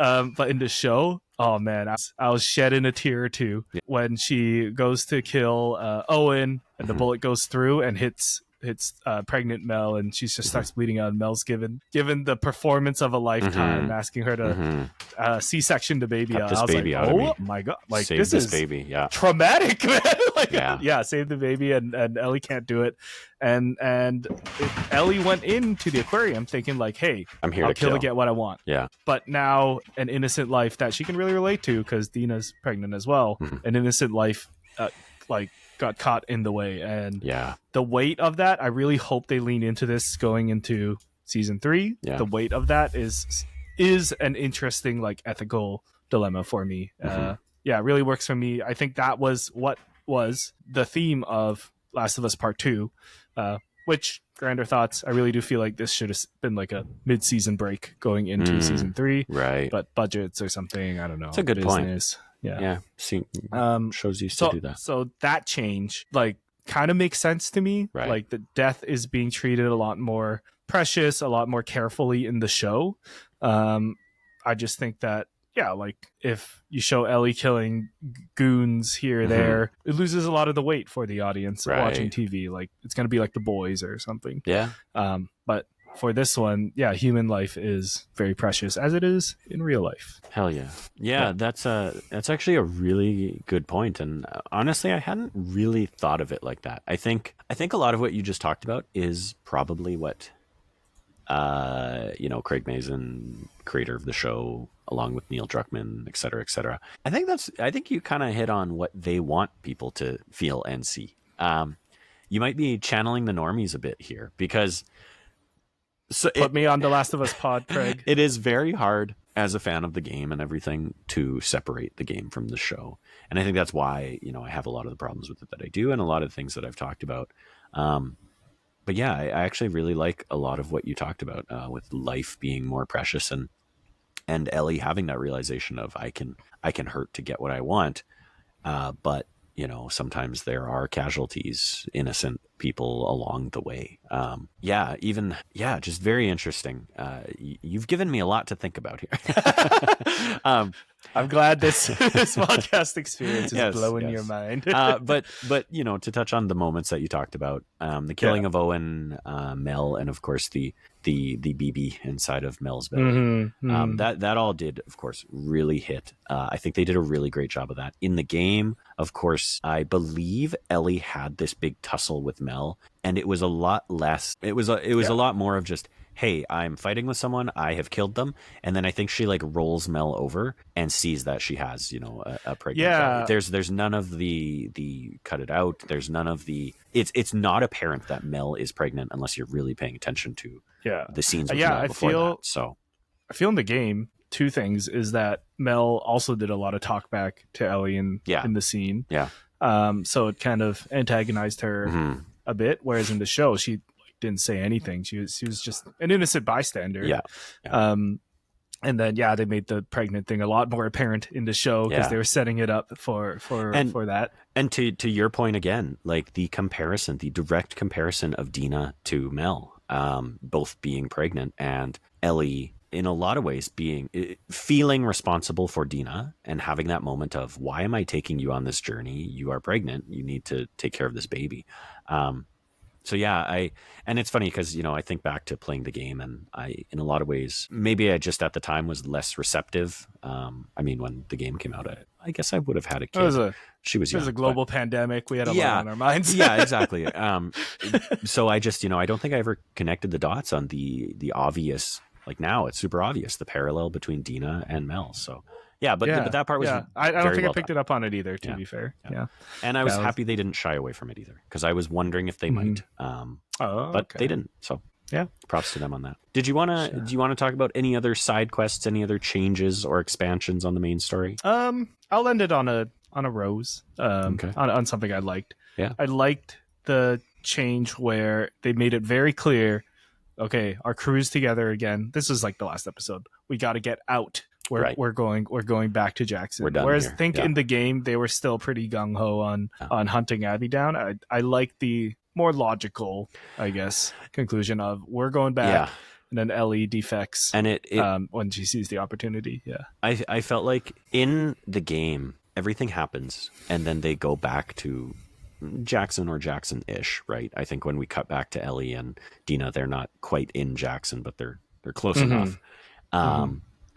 in the show, oh man, I was shedding a tear or two when she goes to kill Owen, and the bullet goes through and hits pregnant Mel, and she just starts bleeding out. And Mel's given the performance of a lifetime, asking her to C-section the baby out. I was like, oh my god, like save this is baby, traumatic, man. Save the baby, and Ellie can't do it, and Ellie went into the aquarium thinking like, hey, I'm here I'll to kill to get what I want. Yeah, but now an innocent life that she can really relate to, because Dina's pregnant as well. An innocent life, got caught in the way, and the weight of that, I really hope they lean into this going into season 3. The weight of that is an interesting like ethical dilemma for me. It really works for me. I think that was what was the theme of Last of Us Part 2, which, grander thoughts, I really do feel like this should have been like a mid-season break going into season 3, right? But budgets or something, I don't know. It's a good business. point. See, shows used to do that. So that change, like, kind of makes sense to me. Right. Like, the death is being treated a lot more precious, a lot more carefully in the show. I just think that yeah, like if you show Ellie killing goons here or there, it loses a lot of the weight for the audience watching TV. Like it's going to be like The Boys or something. Yeah. But for this one, yeah, human life is very precious, as it is in real life. Hell yeah. Yeah, that's actually a really good point. And honestly, I hadn't really thought of it like that. I think a lot of what you just talked about is probably what Craig Mazin, creator of the show, along with Neil Druckmann, et cetera, et cetera. I think you kind of hit on what they want people to feel and see. You might be channeling the normies a bit here, because put me on the Last of Us pod, Craig. It is very hard as a fan of the game and everything to separate the game from the show. And I think that's why, I have a lot of the problems with it that I do, and a lot of things that I've talked about. But yeah, I actually really like a lot of what you talked about, with life being more precious, and Ellie having that realization of I can hurt to get what I want. But sometimes there are casualties, innocent people along the way. Just very interesting. You've given me a lot to think about here. I'm glad this podcast experience is blowing your mind. but to touch on the moments that you talked about, the killing of Owen, Mel, and of course the BB inside of Mel's belly. That all did, of course, really hit. I think they did a really great job of that in the game. Of course, I believe Ellie had this big tussle with Mel, and it was a lot less. It was a lot more of just, hey, I'm fighting with someone, I have killed them, and then I think she like rolls Mel over and sees that she has, a pregnant belly. There's none of the cut it out. There's none of the. It's not apparent that Mel is pregnant unless you're really paying attention to the scenes. With Mel before that. So I feel in the game, two things is that Mel also did a lot of talk back to Ellie in the scene. Yeah. So it kind of antagonized her a bit, whereas in the show she didn't say anything. She was just an innocent bystander. Yeah. And then they made the pregnant thing a lot more apparent in the show because they were setting it up for that. And to your point again, like the direct comparison of Dina to Mel, both being pregnant, and Ellie in a lot of ways feeling responsible for Dina and having that moment of, why am I taking you on this journey? You are pregnant. You need to take care of this baby. And it's funny because, I think back to playing the game, and in a lot of ways, maybe I just at the time was less receptive. When the game came out, I guess I would have had a kid. She was young. It was a global pandemic. We had a lot on our minds. Yeah, exactly. So I just, I don't think I ever connected the dots on the obvious, like now it's super obvious, the parallel between Dina and Mel. So but that part was I don't think I picked it up on it either, to be fair. Yeah. And I was happy they didn't shy away from it either, because I was wondering if they might. But they didn't. So props to them on that. Do you want to talk about any other side quests, any other changes or expansions on the main story? I'll end it on a rose. On something I liked. Yeah. I liked the change where they made it very clear, okay, our crew's together again. This is like the last episode. We got to get out. We're going back to Jackson. We're done. Whereas here. I think in the game they were still pretty gung ho on hunting Abby down. I like the more logical, I guess, conclusion of we're going back, and then Ellie defects, and it when she sees the opportunity. Yeah, I felt like in the game everything happens, and then they go back to Jackson or Jackson-ish, right? I think when we cut back to Ellie and Dina, they're not quite in Jackson, but they're close enough.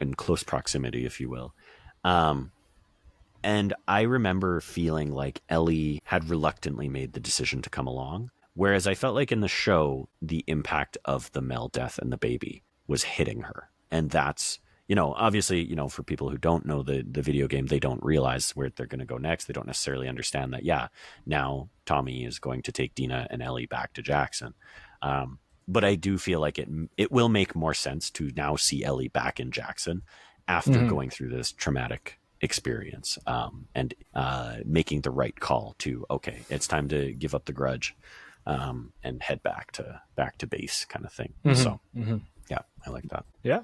In close proximity, if you will. And I remember feeling like Ellie had reluctantly made the decision to come along, whereas I felt like in the show, the impact of the Mel death and the baby was hitting her. And that's, obviously, for people who don't know the video game, they don't realize where they're going to go next. They don't necessarily understand that, now Tommy is going to take Dina and Ellie back to Jackson. But I do feel like it will make more sense to now see Ellie back in Jackson after going through this traumatic experience, and making the right call to, okay, it's time to give up the grudge, and head back to base kind of thing. So I like that. Yeah.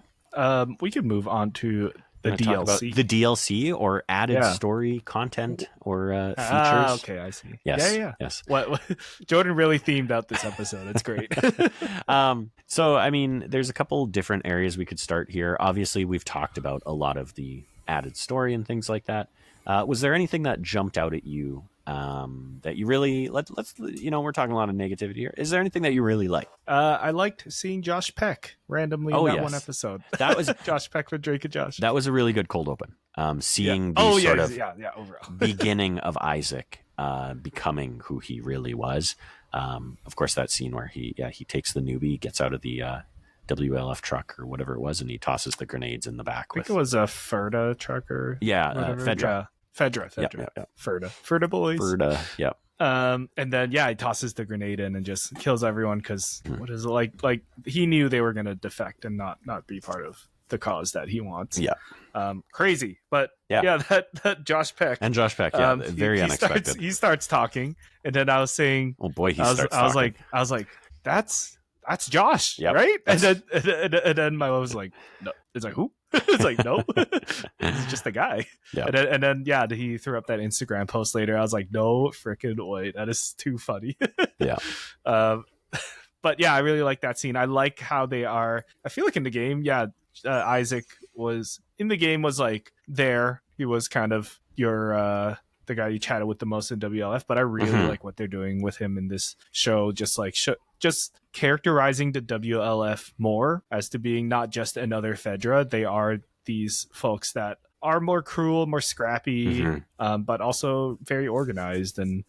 We could move on to the DLC. The DLC or added story content or features. Okay, I see. Yes. Yes. What Jordan really themed out this episode. It's great. So, there's a couple different areas we could start here. Obviously, we've talked about a lot of the added story and things like that. Was there anything that jumped out at you that you really let's we're talking a lot of negativity here. Is there anything that you really like? I liked seeing Josh Peck randomly in that one episode. That was Josh Peck with Drake and Josh. That was a really good cold open. Seeing the overall beginning of Isaac becoming who he really was. Of course, that scene where he takes the newbie, gets out of the WLF truck or whatever it was, and he tosses the grenades in the back. I think it was a Ferda trucker. Fedra. Fedra. Yep. Ferda boys. Ferda, yep. And then he tosses the grenade in and just kills everyone because what is it like he knew they were going to defect and not be part of the cause that he wants. Crazy, but that Josh Peck very unexpected. He starts talking, and then I was saying, oh boy, I was like that's Josh, right? And then my mom was like, no. It's like, who? It's like, no, it's just a guy. And then he threw up that Instagram post later. I was like, no freaking way, that is too funny. But I really like that scene. I like how they are. I feel like in the game, Isaac was in the game was like there. He was kind of your the guy you chatted with the most in WLF, but I really like what they're doing with him in this show. Just like just characterizing the WLF more as to being not just another Fedra. They are these folks that are more cruel, more scrappy, but also very organized and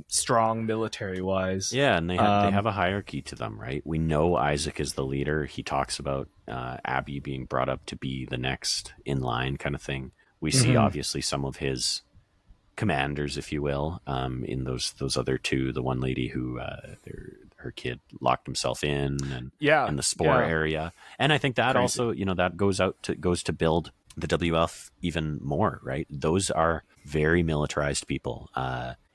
strong military wise. Yeah, and they have a hierarchy to them, right? We know Isaac is the leader. He talks about Abby being brought up to be the next in line kind of thing. We see obviously some of his commanders, if you will, in those other two. The one lady who her kid locked himself in the spore area, and I think that also that goes to build the WLF even more, right? Those are very militarized people.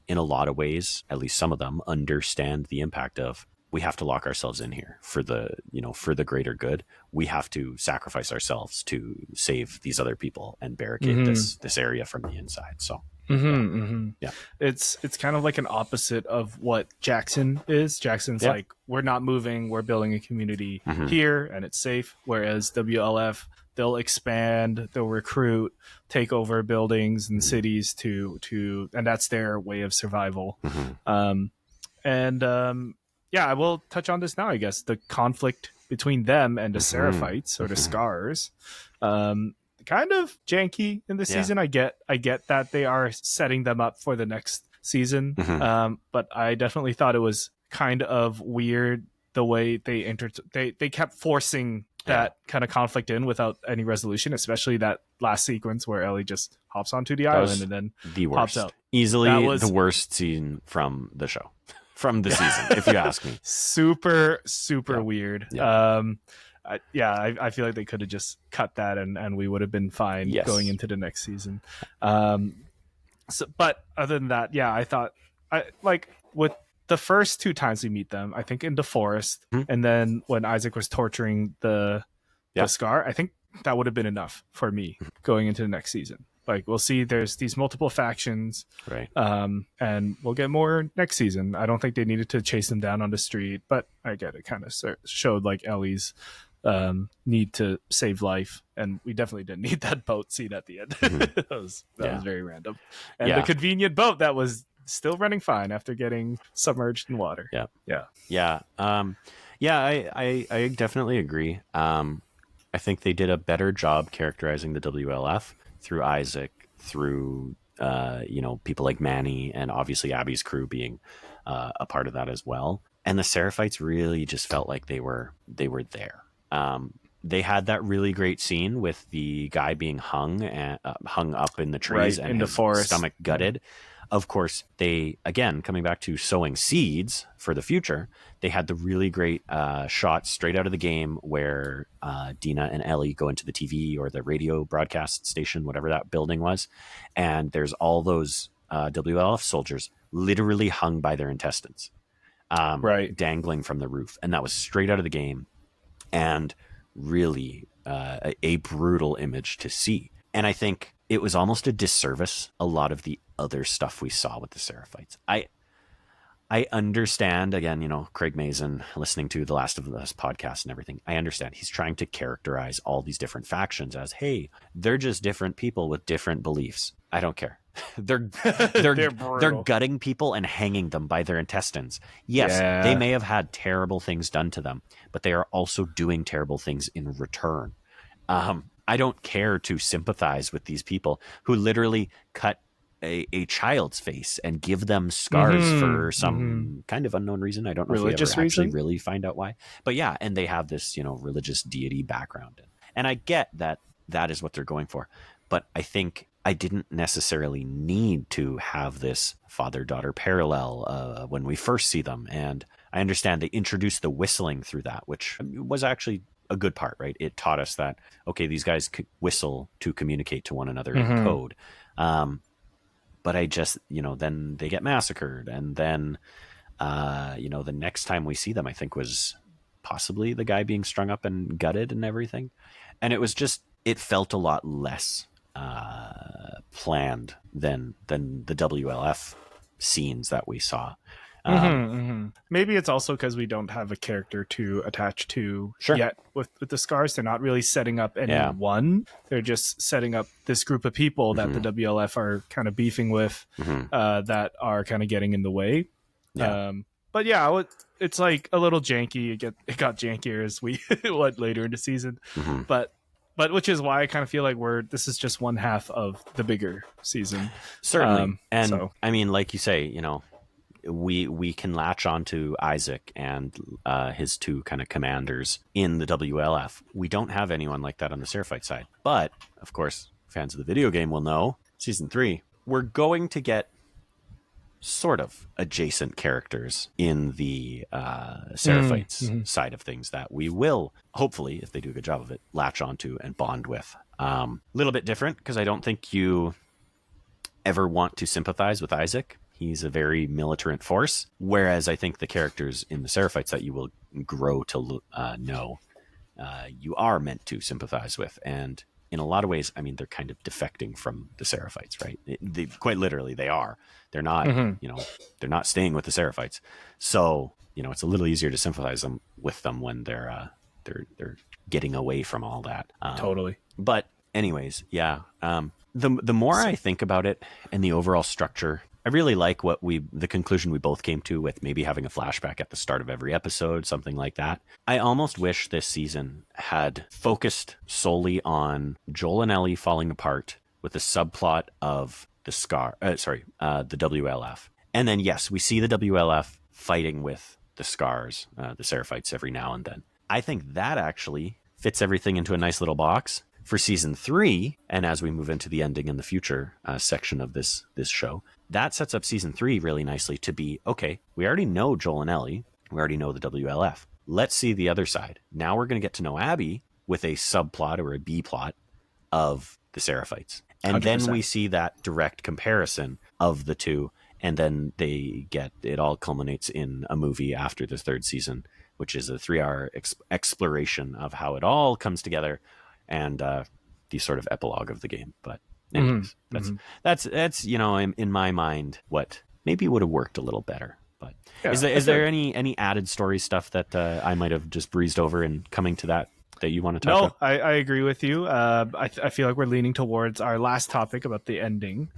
In a lot of ways, at least some of them understand the impact of, we have to lock ourselves in here for the greater good. We have to sacrifice ourselves to save these other people and barricade this area from the inside. So it's kind of like an opposite of what Jackson is. Jackson's like, we're not moving, we're building a community here and it's safe, whereas WLF, they'll expand, they'll recruit, take over buildings and cities to and that's their way of survival. I will touch on this now, I guess. The conflict between them and the Seraphites or the Scars, kind of janky in the season. I get that they are setting them up for the next season, but I definitely thought it was kind of weird the way they they kept forcing that kind of conflict in without any resolution, especially that last sequence where Ellie just hops onto the island and then pops out. Easily the worst scene from the show. From the season, if you ask me. Super weird. I feel like they could have just cut that and we would have been fine going into the next season. But other than that, I thought with the first two times we meet them, I think in the forest, and then when Isaac was torturing the Scar, I think that would have been enough for me going into the next season. Like, we'll see there's these multiple factions, right? And we'll get more next season. I don't think they needed to chase them down on the street, but I get it. Kind of showed like Ellie's need to save life, and we definitely didn't need that boat scene at the end. that was very random, and the convenient boat that was still running fine after getting submerged in water. I definitely agree. I think they did a better job characterizing the WLF through Isaac, through people like Manny, and obviously Abby's crew being a part of that as well. And the Seraphites really just felt like they were there. They had that really great scene with the guy being hung up in the trees and in the forest, stomach gutted. Of course, they, again, coming back to sowing seeds for the future, they had the really great shot straight out of the game where Dina and Ellie go into the TV or the radio broadcast station, whatever that building was, and there's all those WLF soldiers literally hung by their intestines, dangling from the roof. And that was straight out of the game, and really a brutal image to see. And I think it was almost a disservice, a lot of the other stuff we saw with the Seraphites. I I understand, again, Craig Mazin, listening to the Last of Us podcast and everything. I understand he's trying to characterize all these different factions as, hey, they're just different people with different beliefs. I don't care. They're gutting people and hanging them by their intestines. Yes, they may have had terrible things done to them, but they are also doing terrible things in return. I don't care to sympathize with these people who literally cut a child's face and give them scars for some kind of unknown reason. I don't know religious if we ever reason? actually really find out why. But yeah, and they have this, religious deity background. And I get that is what they're going for. But I think I didn't necessarily need to have this father-daughter parallel when we first see them. And I understand they introduced the whistling through that, which was actually a good part, right? It taught us that, okay, these guys could whistle to communicate to one another in code. But I just, then they get massacred. And then, the next time we see them, I think was possibly the guy being strung up and gutted and everything. And it was just, it felt a lot less planned than the WLF scenes that we saw. Maybe it's also because we don't have a character to attach to yet with the scars. They're not really setting up anyone. They're just setting up this group of people that the WLF are kind of beefing with, that are kind of getting in the way. But yeah, it's like a little janky. It got jankier as we went later in the season, but which is why I kind of feel like this is just one half of the bigger season. Certainly, I mean, like you say, we can latch on to Isaac and his two kind of commanders in the WLF. We don't have anyone like that on the Seraphite side. But, of course, fans of the video game will know, Season 3, we're going to get sort of adjacent characters in the Seraphites side of things that we will, hopefully, if they do a good job of it, latch onto and bond with. A little bit different, because I don't think you ever want to sympathize with Isaac. He's a very militant force, whereas I think the characters in the Seraphites that you will grow to know, you are meant to sympathize with. And in a lot of ways, I mean, they're kind of defecting from the Seraphites, right? They quite literally, they are. They're not, they're not staying with the Seraphites. So, it's a little easier to sympathize with them when they're getting away from all that. Totally. But anyways, yeah. The more I think about it and the overall structure, I really like the conclusion we both came to with maybe having a flashback at the start of every episode, something like that. I almost wish this season had focused solely on Joel and Ellie falling apart with the subplot of the WLF. And then, yes, we see the WLF fighting with the Scars, the Seraphites, every now and then. I think that actually fits everything into a nice little box for Season 3. And as we move into the ending in the future section of this show, that sets up Season 3 really nicely to be, okay, we already know Joel and Ellie. We already know the WLF. Let's see the other side. Now we're going to get to know Abby with a subplot or a B plot of the Seraphites. And 100%. Then we see that direct comparison of the two. And then it all culminates in a movie after the third season, which is a 3-hour exploration of how it all comes together and the sort of epilogue of the game. But anyways, that's in my mind what maybe would have worked a little better. But is there any added story stuff that I might have just breezed over in coming to that you want to touch on? No, I agree with you. I feel like we're leaning towards our last topic about the ending.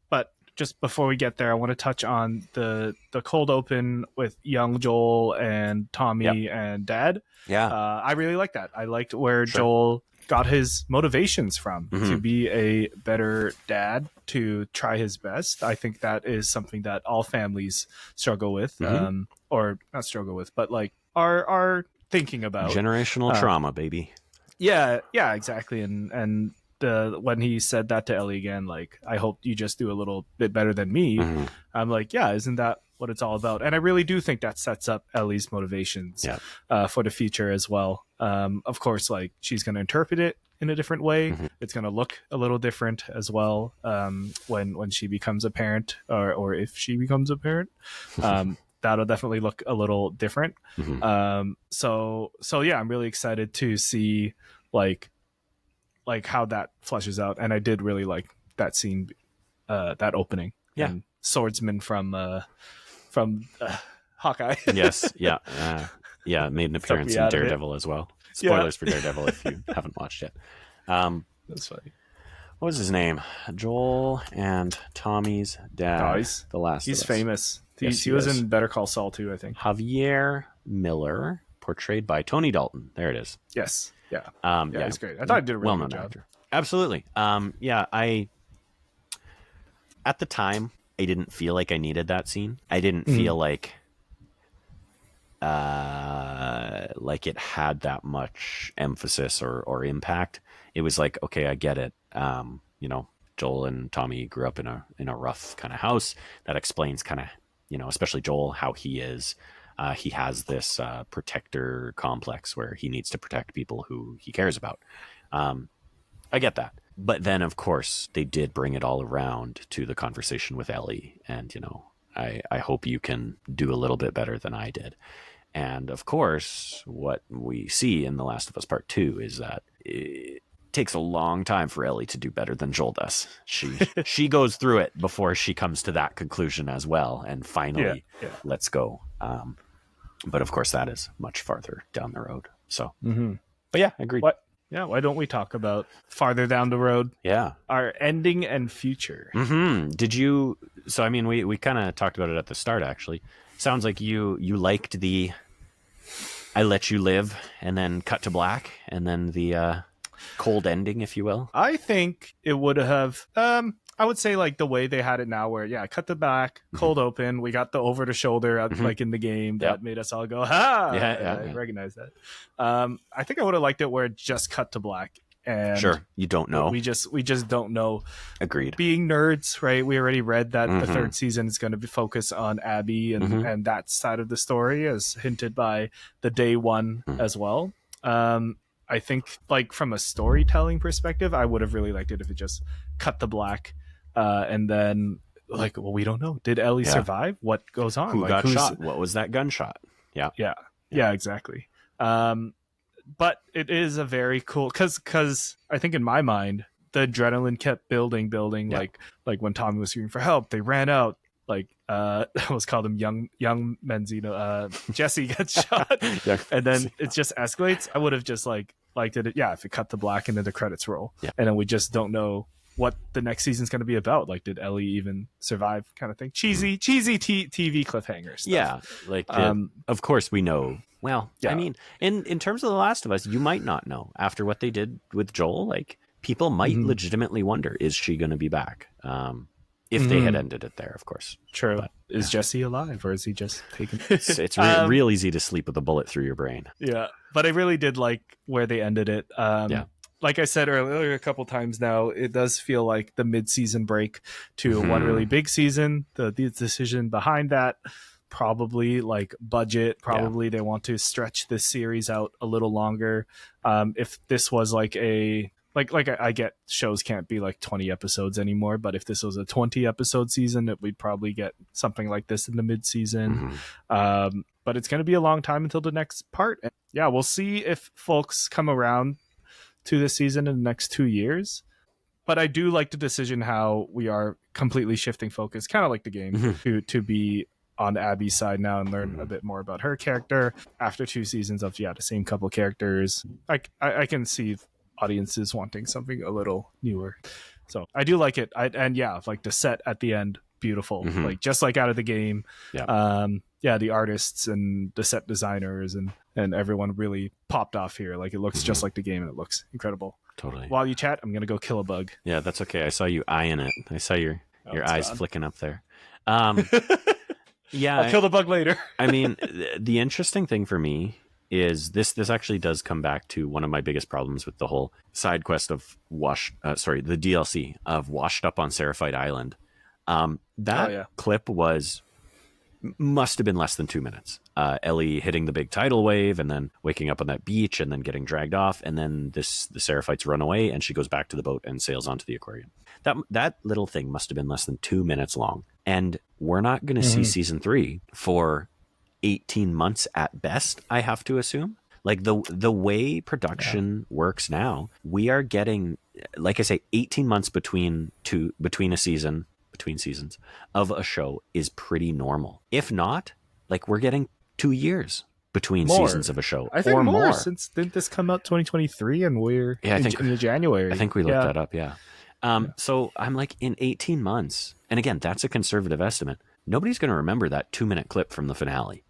But just before we get there, I want to touch on the cold open with young Joel and Tommy and Dad. Yeah, I really like that. I liked where Joel got his motivations from to be a better dad, to try his best. I think that is something that all families struggle with, or not struggle with, but like are thinking about. Generational trauma, baby. Yeah, exactly. And when he said that to Ellie again, like, I hope you just do a little bit better than me. I'm like, yeah, isn't that what it's all about? And I really do think that sets up Ellie's motivations for the future as well. Of course, like, she's going to interpret it in a different way. It's going to look a little different as well when she becomes a parent, or if she becomes a parent. That'll definitely look a little different. So yeah, I'm really excited to see like how that fleshes out. And I did really like that scene, that opening. And swordsman from from Hawkeye. Yes, yeah, made an appearance in Daredevil as well. Spoilers for Daredevil if you haven't watched it. That's funny. What was his name? Joel and Tommy's dad. The last. He's famous. Yes, he was in Better Call Saul too, I think. Javier Miller, portrayed by Tony Dalton. There it is. Yes. Yeah. Yeah, he's great. I thought he did a really good job. Actor. Absolutely. I at the time I didn't feel like I needed that scene. I didn't feel like it had that much emphasis or impact. It was like, okay, I get it. Joel and Tommy grew up in a rough kind of house. That explains kind of, especially Joel, how he is. He has this protector complex where he needs to protect people who he cares about. I get that. But then, of course, they did bring it all around to the conversation with Ellie. And, I hope you can do a little bit better than I did. And, of course, what we see in The Last of Us Part 2 is that it takes a long time for Ellie to do better than Joel does. She goes through it before she comes to that conclusion as well. And finally, let's go. But, of course, that is much farther down the road. So, but yeah, agreed. Why don't we talk about farther down the road? Yeah. Our ending and future. Did you... So, I mean, we kind of talked about it at the start, actually. Sounds like you liked the I let you live and then cut to black and then the cold ending, if you will. I think it would have... I would say like the way they had it now where, cut the back, cold open. We got the over the shoulder like in the game that made us all go, ha! I recognize that. I think I would have liked it where it just cut to black. And sure, you don't know. We just don't know. Agreed. Being nerds, right? We already read that the third season is going to be focused on Abby and that side of the story, as hinted by the day one as well. I think, like, from a storytelling perspective, I would have really liked it if it just cut the black. And then, like, well, we don't know. Did Ellie survive? What goes on? Who got shot? What was that gunshot? Yeah, exactly. But it is a very cool because I think in my mind the adrenaline kept building. Like when Tommy was screaming for help, they ran out. Like I almost called him young Menzino. Jesse gets shot, and then it just escalates. I would have just liked it. Yeah, if it cut to black and then the credits roll, and then we just don't know what the next season's going to be about. Like, did Ellie even survive? Kind of thing. Cheesy TV cliffhanger stuff. Yeah, like of course we know. Well, I mean, in terms of The Last of Us, you might not know after what they did with Joel. Like, people might legitimately wonder, is she going to be back? If they had ended it there, of course. True. But, is Jesse alive, or is he just taken? It's real easy to sleep with a bullet through your brain. Yeah, but I really did like where they ended it. Like I said earlier a couple times now, it does feel like the mid-season break to one really big season. The decision behind that, probably like budget. Probably they want to stretch this series out a little longer. If this was like a... Like I get shows can't be like 20 episodes anymore, but if this was a 20 episode season, we'd probably get something like this in the mid-season. But it's going to be a long time until the next part. And yeah, we'll see if folks come around to this season in the next 2 years. But I do like the decision how we are completely shifting focus, kind of like the game, to be on Abby's side now and learn a bit more about her character after 2 seasons of the same couple characters. I can see audiences wanting something a little newer, so I do like it. Like the set at the end, beautiful, like just like out of the game. The artists and the set designers and everyone really popped off here. Like, it looks just like the game and it looks incredible. Totally. While you chat, I'm gonna go kill a bug. Yeah, that's okay. I saw you eyeing it. I saw your eyes flicking up there. Yeah, I'll kill the bug later. I mean, the interesting thing for me is this actually does come back to one of my biggest problems with the whole side quest of the DLC of Washed Up on Seraphite Island. Clip must have been less than 2 minutes. Ellie hitting the big tidal wave and then waking up on that beach and then getting dragged off, and then the Seraphites run away and she goes back to the boat and sails onto the aquarium. That little thing must have been less than 2 minutes long, and we're not going to see season 3 for 18 months at best, I have to assume. Like, the way production works now, we are getting, like I say, 18 months between a season, between seasons of a show is pretty normal. If not, like we're getting 2 years between seasons of a show, I think or more. Since didn't this come out 2023 and we're I think in the January? I think we looked that up. Yeah. So I'm like, in 18 months, and again, that's a conservative estimate. Nobody's going to remember that 2-minute clip from the finale,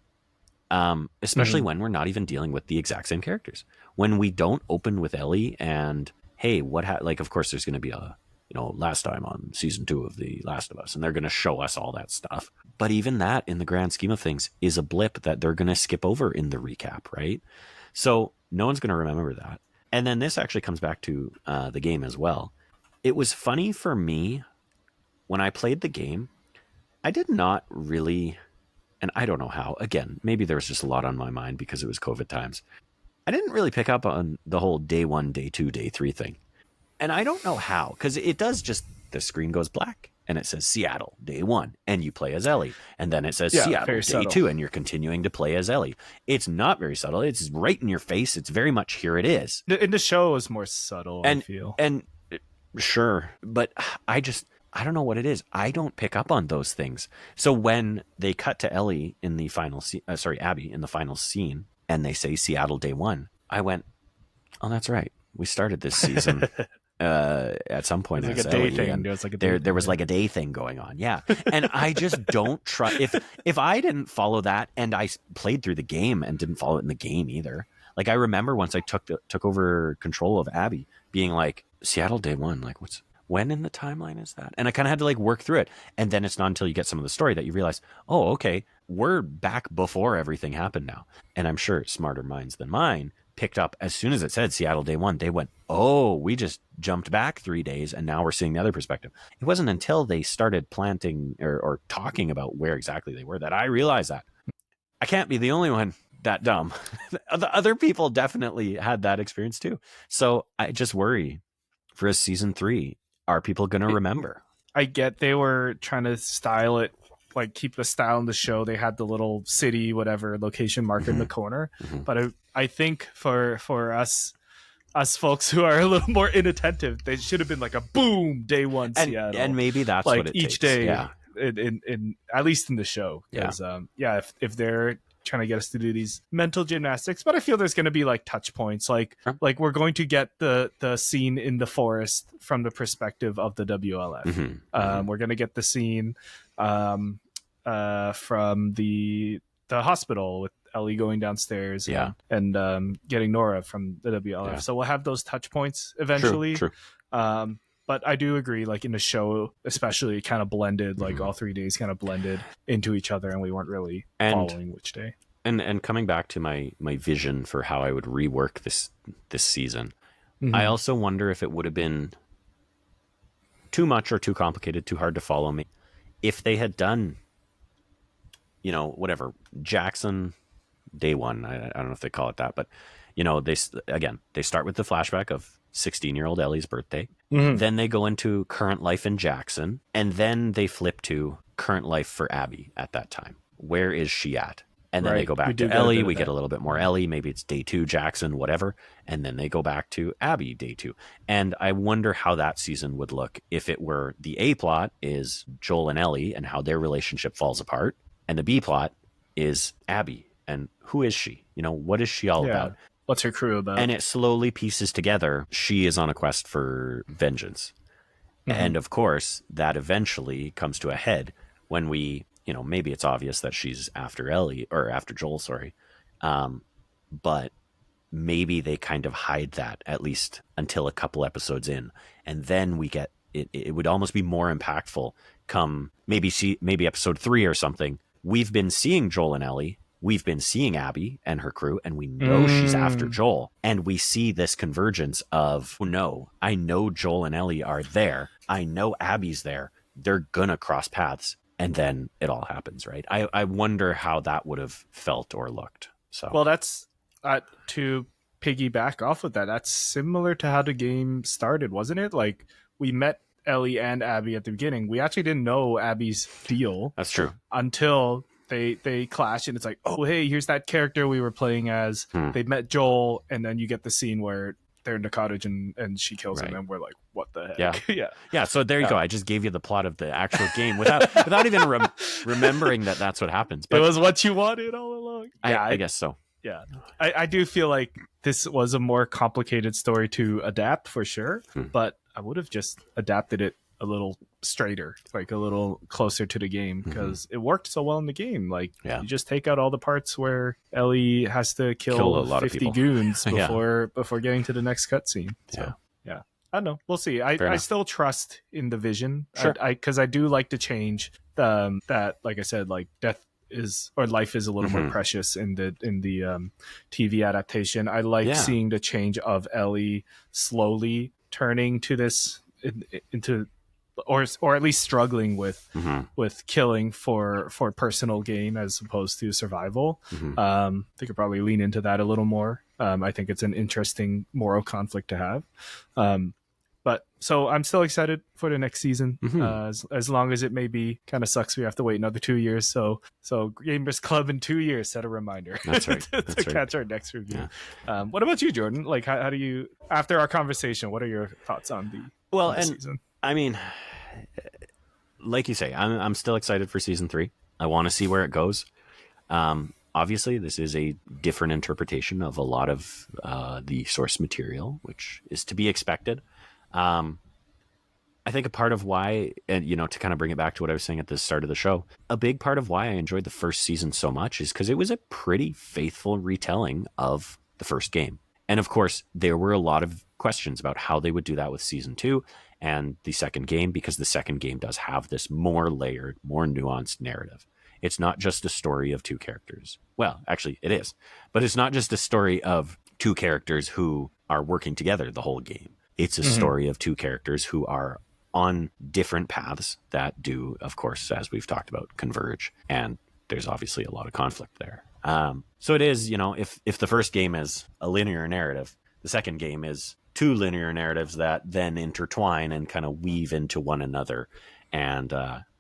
especially when we're not even dealing with the exact same characters. When we don't open with Ellie and, hey, like, of course, there's going to be a, last time on season 2 of The Last of Us, and they're going to show us all that stuff. But even that, in the grand scheme of things, is a blip that they're going to skip over in the recap, right? So no one's going to remember that. And then this actually comes back to the game as well. It was funny for me when I played the game. I did not really, and I don't know how, again, maybe there was just a lot on my mind because it was COVID times. I didn't really pick up on the whole day 1, day 2, day 3 thing. And I don't know how, because it does just, the screen goes black and it says Seattle, day 1, and you play as Ellie. And then it says Seattle, day subtle. 2, and you're continuing to play as Ellie. It's not very subtle. It's right in your face. It's very much, here it is. In the show, is more subtle, I feel. And sure, but I don't know what it is. I don't pick up on those things. So when they cut to Ellie in the final Abby in the final scene, and they say Seattle day 1, I went, oh, that's right. We started this season at some point. Like a day thing. There was like a day thing going on. Yeah. And I just don't try. If I didn't follow that, and I played through the game and didn't follow it in the game either. Like, I remember once I took over control of Abby, being like, Seattle day 1, like, when in the timeline is that? And I kind of had to like work through it. And then it's not until you get some of the story that you realize, oh, okay, we're back before everything happened now. And I'm sure smarter minds than mine picked up as soon as it said Seattle day 1, they went, oh, we just jumped back 3 days and now we're seeing the other perspective. It wasn't until they started planting or talking about where exactly they were that I realized that. I can't be the only one that dumb. The other people definitely had that experience too. So I just worry for a season 3, are people going to remember? I get they were trying to style it, like keep the style in the show. They had the little city, whatever location marker in the corner. But I think for us folks who are a little more inattentive, they should have been like a boom, day 1 Seattle. And maybe that's like what it each takes. day, yeah. in at least in the show. Because if they're trying to get us to do these mental gymnastics, but I feel there's going to be like touch points, like we're going to get the scene in the forest from the perspective of the WLF. We're going to get the scene from the hospital with Ellie going downstairs and getting Nora from the WLF. So we'll have those touch points eventually. True. But I do agree, like in the show, especially, it kind of blended, like all 3 days kind of blended into each other, and we weren't really following which day. And coming back to my vision for how I would rework this season, I also wonder if it would have been too much or too complicated, too hard to follow me, if they had done, whatever, Jackson day 1. I don't know if they call it that, but they start with the flashback of 16-year-old Ellie's birthday. Then they go into current life in Jackson, and then they flip to current life for Abby at that time. Where is she at? And then they go back to Ellie. We get a little bit more Ellie. Maybe it's day 2, Jackson, whatever. And then they go back to Abby day 2. And I wonder how that season would look if it were the A plot is Joel and Ellie and how their relationship falls apart, and the B plot is Abby and who is she? What is she all about? What's her crew about? And it slowly pieces together. She is on a quest for vengeance. And of course, that eventually comes to a head when we, maybe it's obvious that she's after Ellie or after Joel, sorry. But maybe they kind of hide that at least until a couple episodes in. And then we get it. It would almost be more impactful come maybe episode 3 or something. We've been seeing Joel and Ellie. We've been seeing Abby and her crew, and we know she's after Joel. And we see this convergence of, oh no, I know Joel and Ellie are there. I know Abby's there. They're going to cross paths. And then it all happens, right? I wonder how that would have felt or looked. So, well, that's to piggyback off of that. That's similar to how the game started, wasn't it? Like, we met Ellie and Abby at the beginning. We actually didn't know Abby's deal. That's true. Until they clash, and it's like, oh, hey, here's that character we were playing as. They met Joel, and then you get the scene where they're in the cottage and she kills him, Right. and we're like, what the heck? Yeah. Yeah. So there you go. I just gave you the plot of the actual game without even remembering that that's what happens. But it was what you wanted all along. Yeah, I guess so. Yeah, I do feel like this was a more complicated story to adapt for sure, but I would have just adapted it a little straighter, like a little closer to the game, because it worked so well in the game. Like you just take out all the parts where Ellie has to kill a lot 50 of people. goons before getting to the next cutscene. So yeah, I don't know. We'll see. I still trust in the vision, sure, because I do like to change that. Like I said, like death is or life is a little more precious in the TV adaptation. I like seeing the change of Ellie slowly turning to this into or at least struggling with killing for personal gain as opposed to survival. They could probably lean into that a little more. I think it's an interesting moral conflict to have. But so I'm still excited for the next season, as long as it maybe kind of sucks. We have to wait another 2 years. So Gamers Club in 2 years, set a reminder. That's right. to catch our next review. Yeah. What about you, Jordan? Like, how do you, after our conversation, what are your thoughts on the season? I mean, like you say, I'm still excited for season 3. I want to see where it goes. Obviously, this is a different interpretation of a lot of the source material, which is to be expected. I think a part of why, and to kind of bring it back to what I was saying at the start of the show, a big part of why I enjoyed the first season so much is because it was a pretty faithful retelling of the first game. And of course, there were a lot of questions about how they would do that with season 2 and the second game, because the second game does have this more layered, more nuanced narrative. It's not just a story of two characters. Well, actually, it is. But it's not just a story of two characters who are working together the whole game. It's a story of two characters who are on different paths that do, of course, as we've talked about, converge. And there's obviously a lot of conflict there. So it is, if the first game is a linear narrative, the second game is two linear narratives that then intertwine and kind of weave into one another. And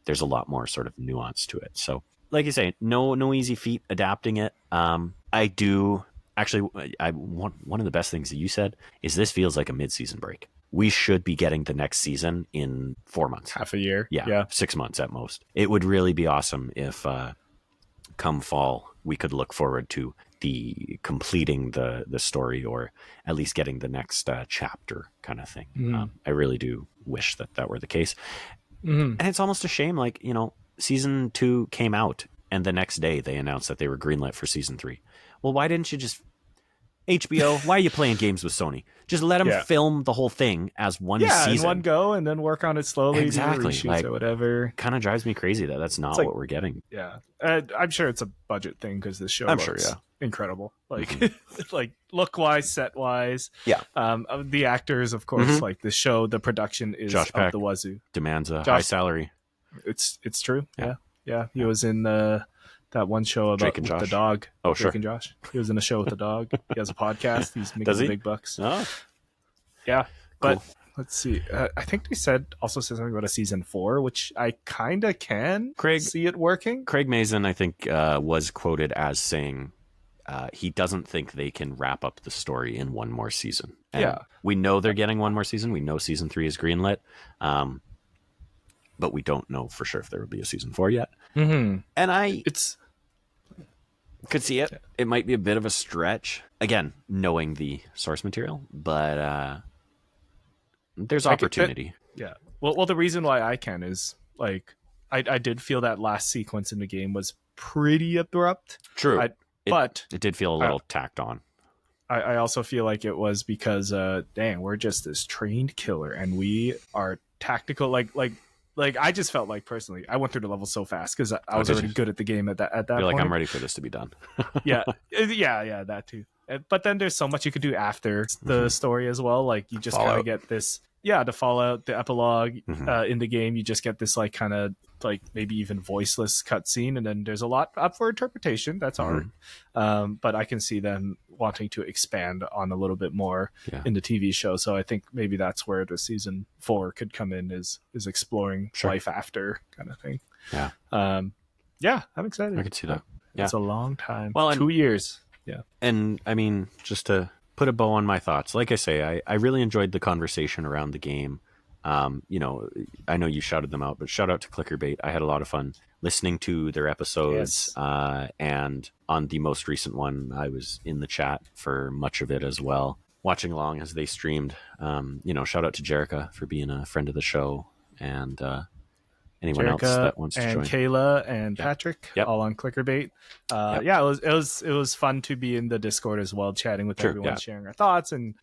there's a lot more sort of nuance to it. So like you say, no easy feat adapting it. I do... Actually, one of the best things that you said is this feels like a mid-season break. We should be getting the next season in 4 months. Half a year. Yeah, 6 months at most. It would really be awesome if come fall, we could look forward to the completing the story, or at least getting the next chapter kind of thing. I really do wish that were the case. And it's almost a shame, like, season 2 came out and the next day they announced that they were greenlit for season 3. Well, why didn't you just... HBO, why are you playing games with Sony? Just let them film the whole thing as one season. In one go, and then work on it slowly. Exactly. Do reshoots or whatever. Kind of drives me crazy that that's not what we're getting. Yeah. I'm sure it's a budget thing, because this show looks incredible. Like, like look-wise, set-wise. Yeah. The actors, of course, like the show, the production is Josh of Peck the wazoo. Demands a high salary. It's true. Yeah. He was in that one show about the dog. Oh, Drake and Josh. He was in a show with the dog. He has a podcast. He's making big bucks. Oh. Yeah. Cool. But let's see. I think they also said something about a season 4, which I kind of can see it working. Craig Mazin, I think, was quoted as saying he doesn't think they can wrap up the story in one more season. And we know they're getting one more season. We know season 3 is greenlit. But we don't know for sure if there will be a season 4 yet. And it's could see it. It might be a bit of a stretch. Again, knowing the source material, but there's opportunity. Well, the reason why I can is, like, I did feel that last sequence in the game was pretty abrupt. True. But it did feel a little tacked on. I also feel like it was because, dang, we're just this trained killer, and we are tactical. Like I just felt like, personally, I went through the level so fast because I was already good at the game at that You're point. like, I'm ready for this to be done. yeah, that too. But then there's so much you could do after the story as well. Like, you just kind of get this, the Fallout, the epilogue in the game. You just get this, like, kind of like maybe even voiceless cutscene, and then there's a lot up for interpretation. That's hard. But I can see them wanting to expand on a little bit more in the TV show. So I think maybe that's where the season 4 could come in, is exploring life after kind of thing. I'm excited. I could see that. It's a long time. Well, 2 years. And I mean, just to put a bow on my thoughts. Like I say, I really enjoyed the conversation around the game. You know, I know you shouted them out, but shout out to Clickerbait. I had a lot of fun listening to their episodes. Yes. And on the most recent one, I was in the chat for much of it as well, watching along as they streamed. You know, shout out to Jerica for being a friend of the show, and anyone else that wants to join. And Kayla and Patrick, all on Clickerbait. Yeah, it was fun to be in the Discord as well, chatting with everyone, sharing our thoughts and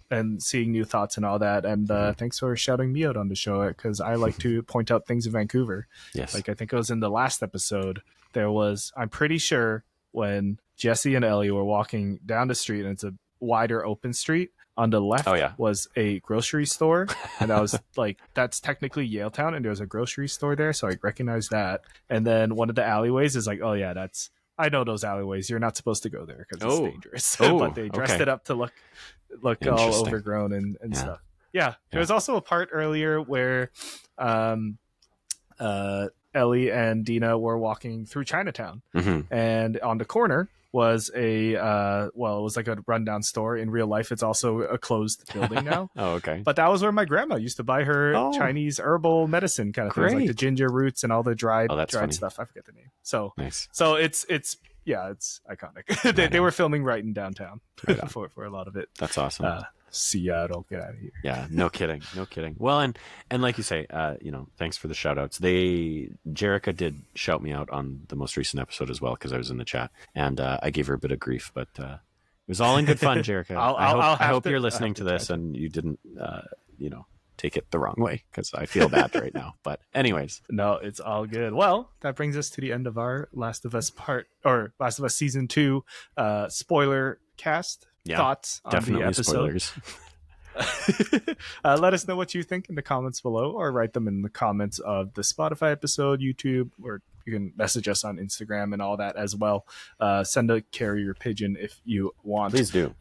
seeing new thoughts and all that. And thanks for shouting me out on the show, because I like to point out things in Vancouver. Yes. Like I think it was in the last episode, there was, I'm pretty sure, when Jesse and Ellie were walking down the street, and it's a wider open street. On the left was a grocery store, and I was like, that's technically Yaletown, and there was a grocery store there, so I recognized that. And then one of the alleyways is like, oh yeah, I know those alleyways. You're not supposed to go there because it's dangerous. But they dressed it up to look all overgrown and stuff. Yeah. There was also a part earlier where Ellie and Dina were walking through Chinatown, and on the corner was it was like a rundown store. In real life, it's also a closed building now. Oh, okay. But that was where my grandma used to buy her Chinese herbal medicine kind of things, like the ginger roots and all the dried stuff. I forget the name. So nice. So it's iconic. They were filming right in downtown for a lot of it. That's awesome. Seattle, get out of here. Yeah, no kidding. Well, and like you say, you know, thanks for the shout outs. Jerica did shout me out on the most recent episode as well, because I was in the chat, and I gave her a bit of grief, but it was all in good fun, Jerica. I hope you're listening to this and you didn't you know, take it the wrong way, because I feel bad right now. But anyways, no, it's all good. Well, that brings us to the end of our Last of Us Season 2 spoiler cast. Thoughts on definitely the episode. Spoilers. Let us know what you think in the comments below, or write them in the comments of the Spotify episode, YouTube, or you can message us on Instagram and all that as well. Send a carrier pigeon if you want. Please do.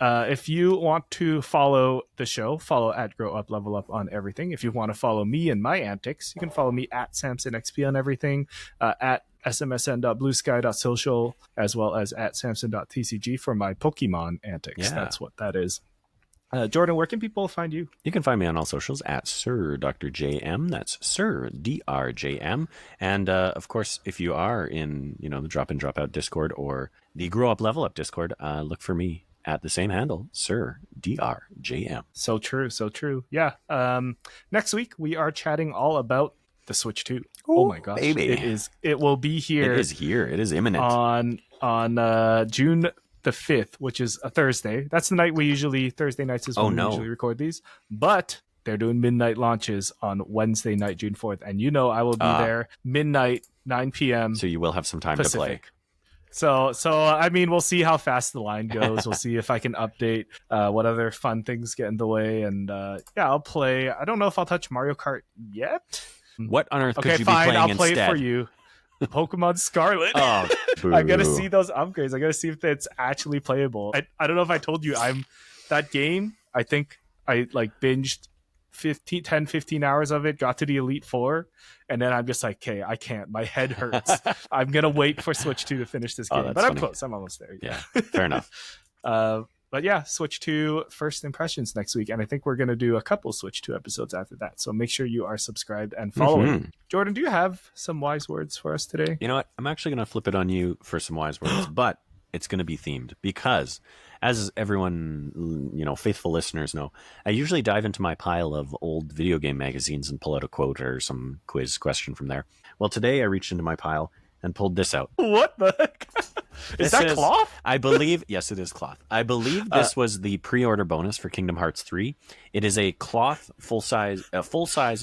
If you want to follow the show, follow at Grow Up Level Up on everything. If you want to follow me and my antics, you can follow me at SamsonXP on everything, at smsn.bluesky.social, as well as at samson.tcg for my Pokemon antics. That's what that is. Jordan, where can people find you? You can find me on all socials at SirDrJM. That's SirDrJM. And of course, if you are in, you know, the Drop In Drop Out Discord or the Grow Up Level Up Discord, look for me at the same handle, SirDrJM. So true. Yeah. Next week we are chatting all about the Switch 2. Oh my gosh, baby! It will be here. It is here. It is imminent on June the 5th, which is a Thursday. That's the night Thursday nights is when we usually record these. But they're doing midnight launches on Wednesday night, June 4th, and you know I will be there midnight, 9 p.m. So you will have some time Pacific. to play. So I mean, we'll see how fast the line goes. We'll see if I can update what other fun things get in the way, and I'll play. I don't know if I'll touch Mario Kart yet. What on earth could you be playing I'll instead? play it for you. Pokemon Scarlet. Oh, I gotta see those upgrades. I gotta see if it's actually playable. I don't know if I told you that game. I think I like binged 15 hours of it, got to the Elite Four, and then I'm just like, okay, I can't. My head hurts. I'm gonna wait for Switch 2 to finish this game. But funny. I'm close. I'm almost there. Yeah, fair enough. But yeah, Switch 2 first impressions next week. And I think we're going to do a couple Switch 2 episodes after that. So make sure you are subscribed and following. Jordan, do you have some wise words for us today? You know what? I'm actually going to flip it on you for some wise words, but it's going to be themed because, as everyone, you know, faithful listeners know, I usually dive into my pile of old video game magazines and pull out a quote or some quiz question from there. Well, today I reached into my pile and pulled this out. What the heck? Is that cloth? I believe, yes, it is cloth. I believe this was the pre-order bonus for Kingdom Hearts 3. It is a cloth full-size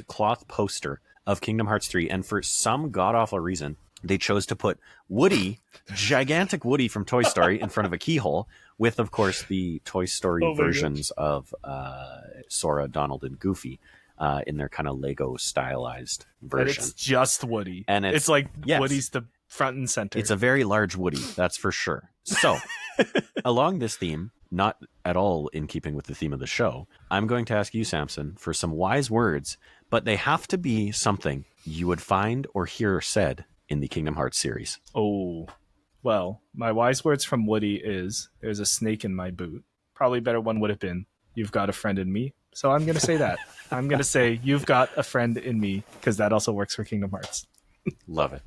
cloth poster of Kingdom Hearts 3, and for some god-awful reason, they chose to put Woody, gigantic Woody from Toy Story, in front of a keyhole, with, of course, the Toy Story versions of Sora, Donald, and Goofy. In their kind of Lego stylized version. And it's just Woody. And it's like Woody's the front and center. It's a very large Woody, that's for sure. So, along this theme, not at all in keeping with the theme of the show, I'm going to ask you, Samson, for some wise words, but they have to be something you would find or hear said in the Kingdom Hearts series. Oh, well, my wise words from Woody is, there's a snake in my boot. probably better one would have been "You've Got a Friend in Me." So I'm gonna say that. I'm gonna say "You've Got a Friend in Me" because that also works for Kingdom Hearts. Love it.